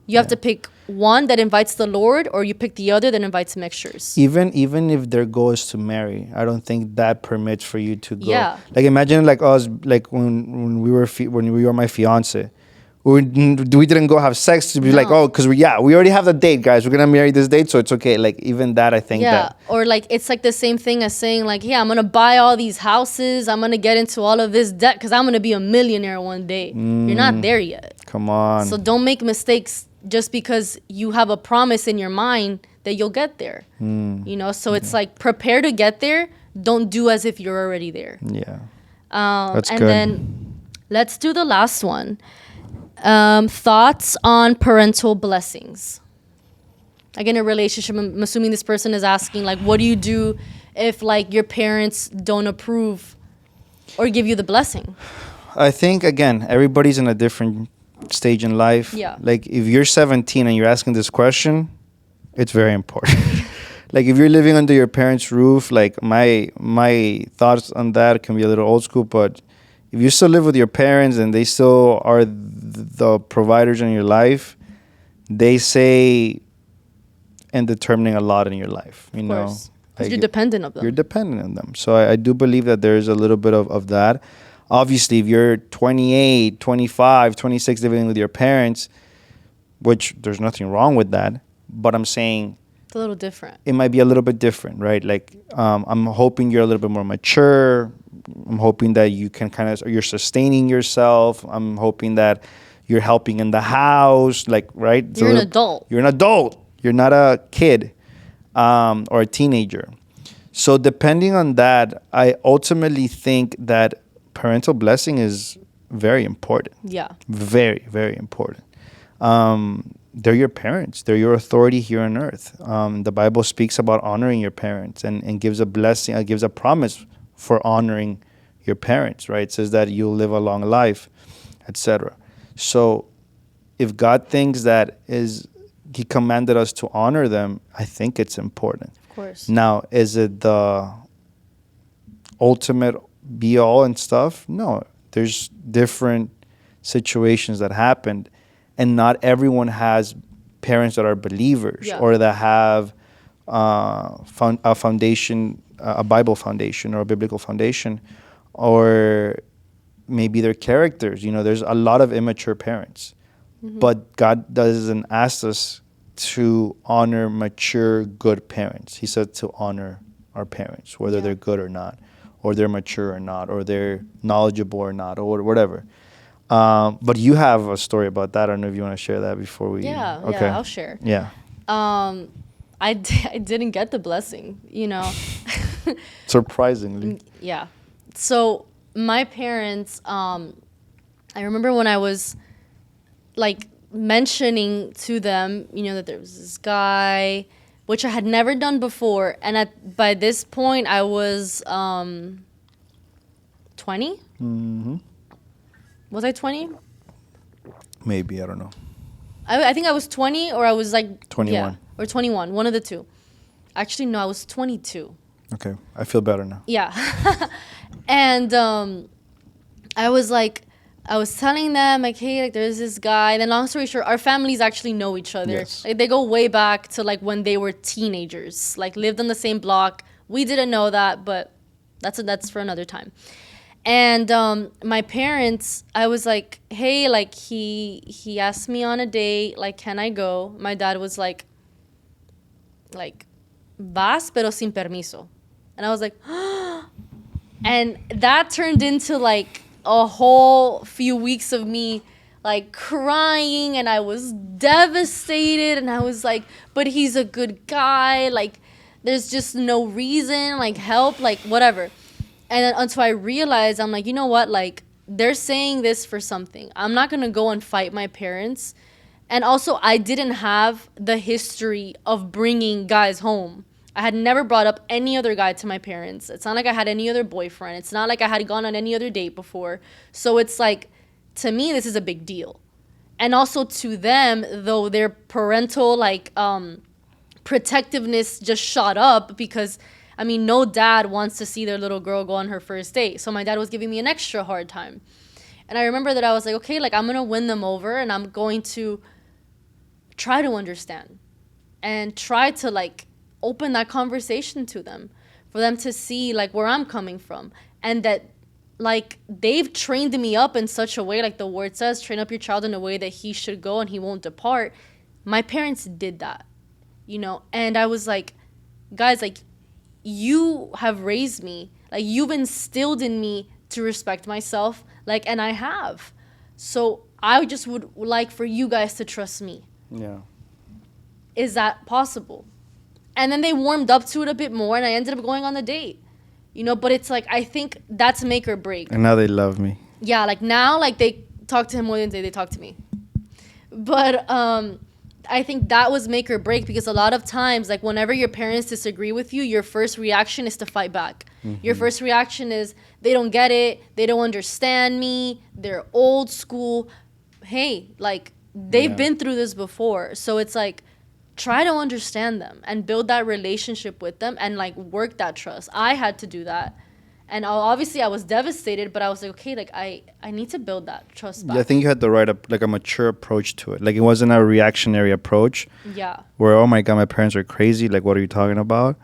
You have to pick one that invites the Lord, or you pick the other that invites mixtures. Even if their goal is to marry, I don't think that permits for you to go. Yeah. Like, imagine like us, like when we were my fiance, we didn't go have sex to be like, oh, because we already have the date, guys. We're gonna marry this date, so it's okay. Like, even that, I think that. Or like, it's like the same thing as saying like, yeah, I'm gonna buy all these houses, I'm gonna get into all of this debt because I'm gonna be a millionaire one day. You're not there yet. Come on. So don't make mistakes just because you have a promise in your mind that you'll get there. You know, so it's like, prepare to get there. Don't do as if you're already there. Yeah. That's and good. then let's do the last one. Thoughts on parental blessings. Like, in a relationship, I'm assuming this person is asking, like, what do you do if like your parents don't approve or give you the blessing? I think, again, everybody's in a different stage in life. Yeah. Like, if you're 17 and you're asking this question, it's very important. Like, if you're living under your parents' roof, like, my thoughts on that can be a little old school, but if you still live with your parents and they still are the providers in your life, they say and determining a lot in your life, you know. Because Like, you're dependent of them. You're dependent on them. So I do believe that there's a little bit of that. Obviously, if you're 28, 25, 26 living with your parents, which there's nothing wrong with that, but I'm saying It's a little different. it might be a little bit different, right? Like, I'm hoping you're a little bit more mature. I'm hoping that you can you're sustaining yourself. I'm hoping that you're helping in the house, like, right? You're an adult. You're an adult. You're not a kid or a teenager. So depending on that, I ultimately think that parental blessing is very important. Yeah. Very, very important. They're your parents. They're your authority here on earth. The Bible speaks about honoring your parents and gives a blessing, gives a promise for honoring your parents, right? It says that you'll live a long life, etc. So if God thinks that He commanded us to honor them, I think it's important. Of course. Now, is it the ultimate be-all and stuff? No. There's different situations that happened. and not everyone has parents that are believers Yeah. or that have a foundation, a Bible foundation or a biblical foundation, or maybe their characters. You know, there's a lot of immature parents, but God doesn't ask us to honor mature, good parents. He said to honor our parents, whether Yeah. they're good or not, or they're mature or not, or they're knowledgeable or not, or whatever. But you have a story about that. I don't know if you want to share that before we. Yeah, Okay. yeah, I'll share. Yeah. I didn't get the blessing, you know. Surprisingly. Yeah. So my parents, I remember when I was like mentioning to them, you know, that there was this guy, which I had never done before, and by this point I was 20. Was I 20? Maybe, I don't know. I think I was 20, or I was like 21. yeah, or 21, one of the two. Actually, no, I was 22. Okay, I feel better now. Yeah. And I was like, I was telling them, like, hey, like, there's this guy. Then long story short, our families actually know each other. Yes. Like, they go way back to, like, when they were teenagers. Like, lived on the same block. We didn't know that, but that's for another time. And my parents, I was like, hey, like, he asked me on a date, like, can I go? My dad was like, vas, pero sin permiso. And I was like, and that turned into like a whole few weeks of me like crying, and I was devastated, and I was like, but he's a good guy, like there's just no reason, like help, like whatever. And then until I realized, I'm like, you know what, like they're saying this for something. I'm not gonna go and fight my parents. And also, I didn't have the history of bringing guys home. I had never brought up any other guy to my parents. It's not like I had any other boyfriend. It's not like I had gone on any other date before. So it's like, to me, this is a big deal. And also to them, though, their parental, like, protectiveness just shot up because, I mean, no dad wants to see their little girl go on her first date. So my dad was giving me an extra hard time. And I remember that I was like, okay, like, I'm going to win them over, and I'm going to try to understand and try to like open that conversation to them, for them to see like where I'm coming from, and that like they've trained me up in such a way, like the word says, train up your child in a way that he should go and he won't depart. My parents did that, you know. And I was like, guys, like you have raised me, like you've instilled in me to respect myself, like, and I have. So I just would like for you guys to trust me. Yeah. Is that possible? And then they warmed up to it a bit more, and I ended up going on the date, you know. But it's like, I think that's make or break. And now they love me. Yeah, like now, like they talk to him more than they talk to me. But I think that was make or break, because a lot of times, like whenever your parents disagree with you, your first reaction is to fight back. Your first reaction is, they don't get it, they don't understand me, they're old school. Hey, like they've been through this before. So it's like, try to understand them and build that relationship with them and like work that trust. I had to do that. And obviously I was devastated, but I was like, okay, like I need to build that trust back. Yeah, I think you had the right, like a mature approach to it. Like it wasn't a reactionary approach. Yeah. Where, oh my God, my parents are crazy. Like, what are you talking about?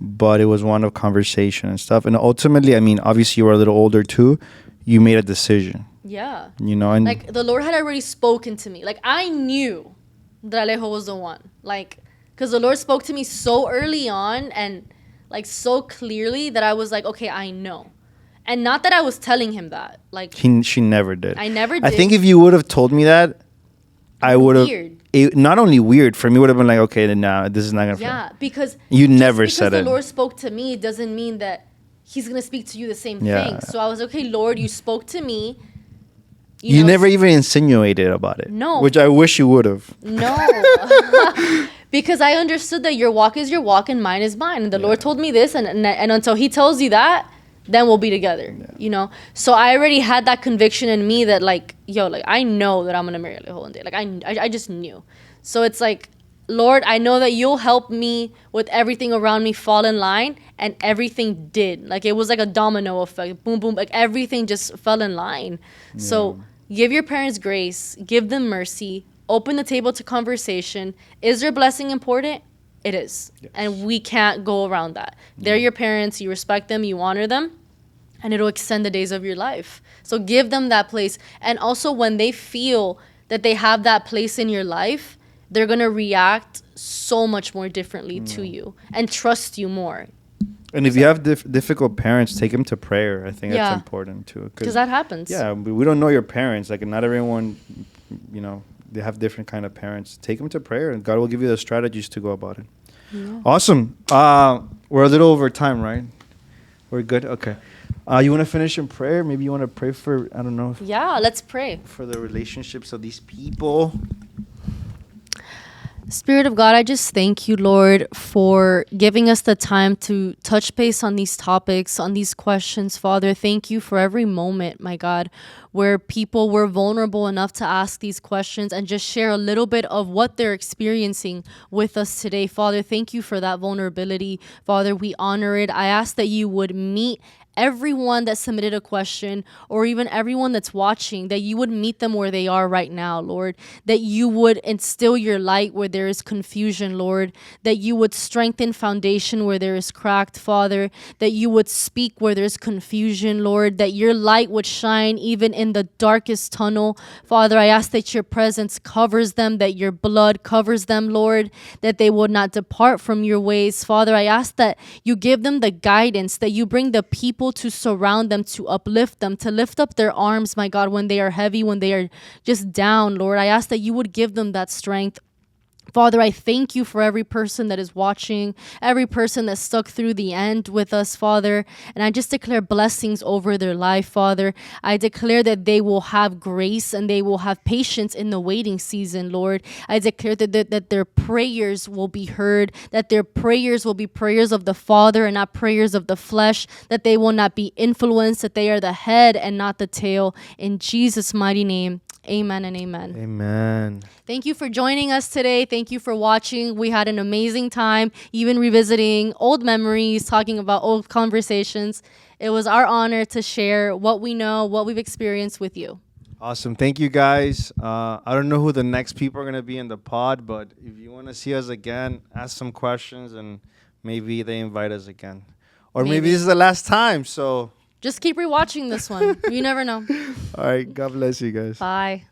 But it was one of conversation and stuff. And ultimately, I mean, obviously you were a little older too. You made a decision. Yeah. You know, and like the Lord had already spoken to me. Like I knew that Alejo was the one. Like, because the Lord spoke to me so early on and like so clearly that I was like, okay, I know. And not that I was telling him that. Like she never did. I never did. I think if you would have told me that, I would have. Not only weird for me, would have been like, okay, then nah, this is not gonna. Yeah, because you never said it. Because the Lord spoke to me doesn't mean that He's gonna speak to you the same thing. So I was okay, Lord, you spoke to me. You never even insinuated about it. No. Which I wish you would have. No. Because I understood that your walk is your walk and mine is mine. And the Lord told me this, and until He tells you that, then we'll be together. Yeah. You know? So I already had that conviction in me that like, yo, like I know that I'm gonna marry Alejo one day. Like I just knew. So it's like, Lord, I know that you'll help me with everything around me fall in line, and everything did. Like it was like a domino effect. Boom, boom. Like everything just fell in line. Yeah. So give your parents grace, give them mercy, open the table to conversation. Is their blessing important? It is. Yes. And we can't go around that. They're your parents. You respect them. You honor them. And it'll extend the days of your life. So give them that place. And also, when they feel that they have that place in your life, they're going to react so much more differently to you and trust you more. And if you have difficult parents, take them to prayer. I think Yeah. that's important too. Because that happens. Yeah, we don't know your parents. Like, not everyone, you know, they have different kind of parents. Take them to prayer, and God will give you the strategies to go about it. Yeah. Awesome. We're a little over time, right? We're good? Okay. You want to finish in prayer? Maybe you want to pray for, I don't know, Yeah, let's pray. for the relationships of these people. Spirit of God, I just thank you, Lord, for giving us the time to touch base on these topics, on these questions, Father. Thank you for every moment, my God, where people were vulnerable enough to ask these questions and just share a little bit of what they're experiencing with us today. Father, thank you for that vulnerability. Father, we honor it. I ask that you would meet everyone that submitted a question, or even everyone that's watching, that you would meet them where they are right now, Lord, that you would instill your light where there is confusion, Lord, that you would strengthen foundation where there is cracked, Father, that you would speak where there's confusion, Lord, that your light would shine even in the darkest tunnel. Father, I ask that your presence covers them, that your blood covers them, Lord, that they would not depart from your ways. Father, I ask that you give them the guidance, that you bring the people to surround them, to uplift them, to lift up their arms, my God, when they are heavy, when they are just down, Lord. I ask that you would give them that strength. Father, I thank you for every person that is watching, every person that stuck through the end with us, Father. And I just declare blessings over their life, Father. I declare that they will have grace and they will have patience in the waiting season, Lord. I declare that their prayers will be heard, that their prayers will be prayers of the Father and not prayers of the flesh, that they will not be influenced, that they are the head and not the tail. In Jesus' mighty name. Amen and amen. Amen. Thank you for joining us today. Thank you for watching. We had an amazing time, even revisiting old memories, talking about old conversations. It was our honor to share what we know, what we've experienced with you. Awesome. Thank you, guys. I don't know who the next people are going to be in the pod, but if you want to see us again, ask some questions, and maybe they invite us again. Or maybe this is the last time, so... Just keep rewatching this one. You never know. All right. God bless you guys. Bye.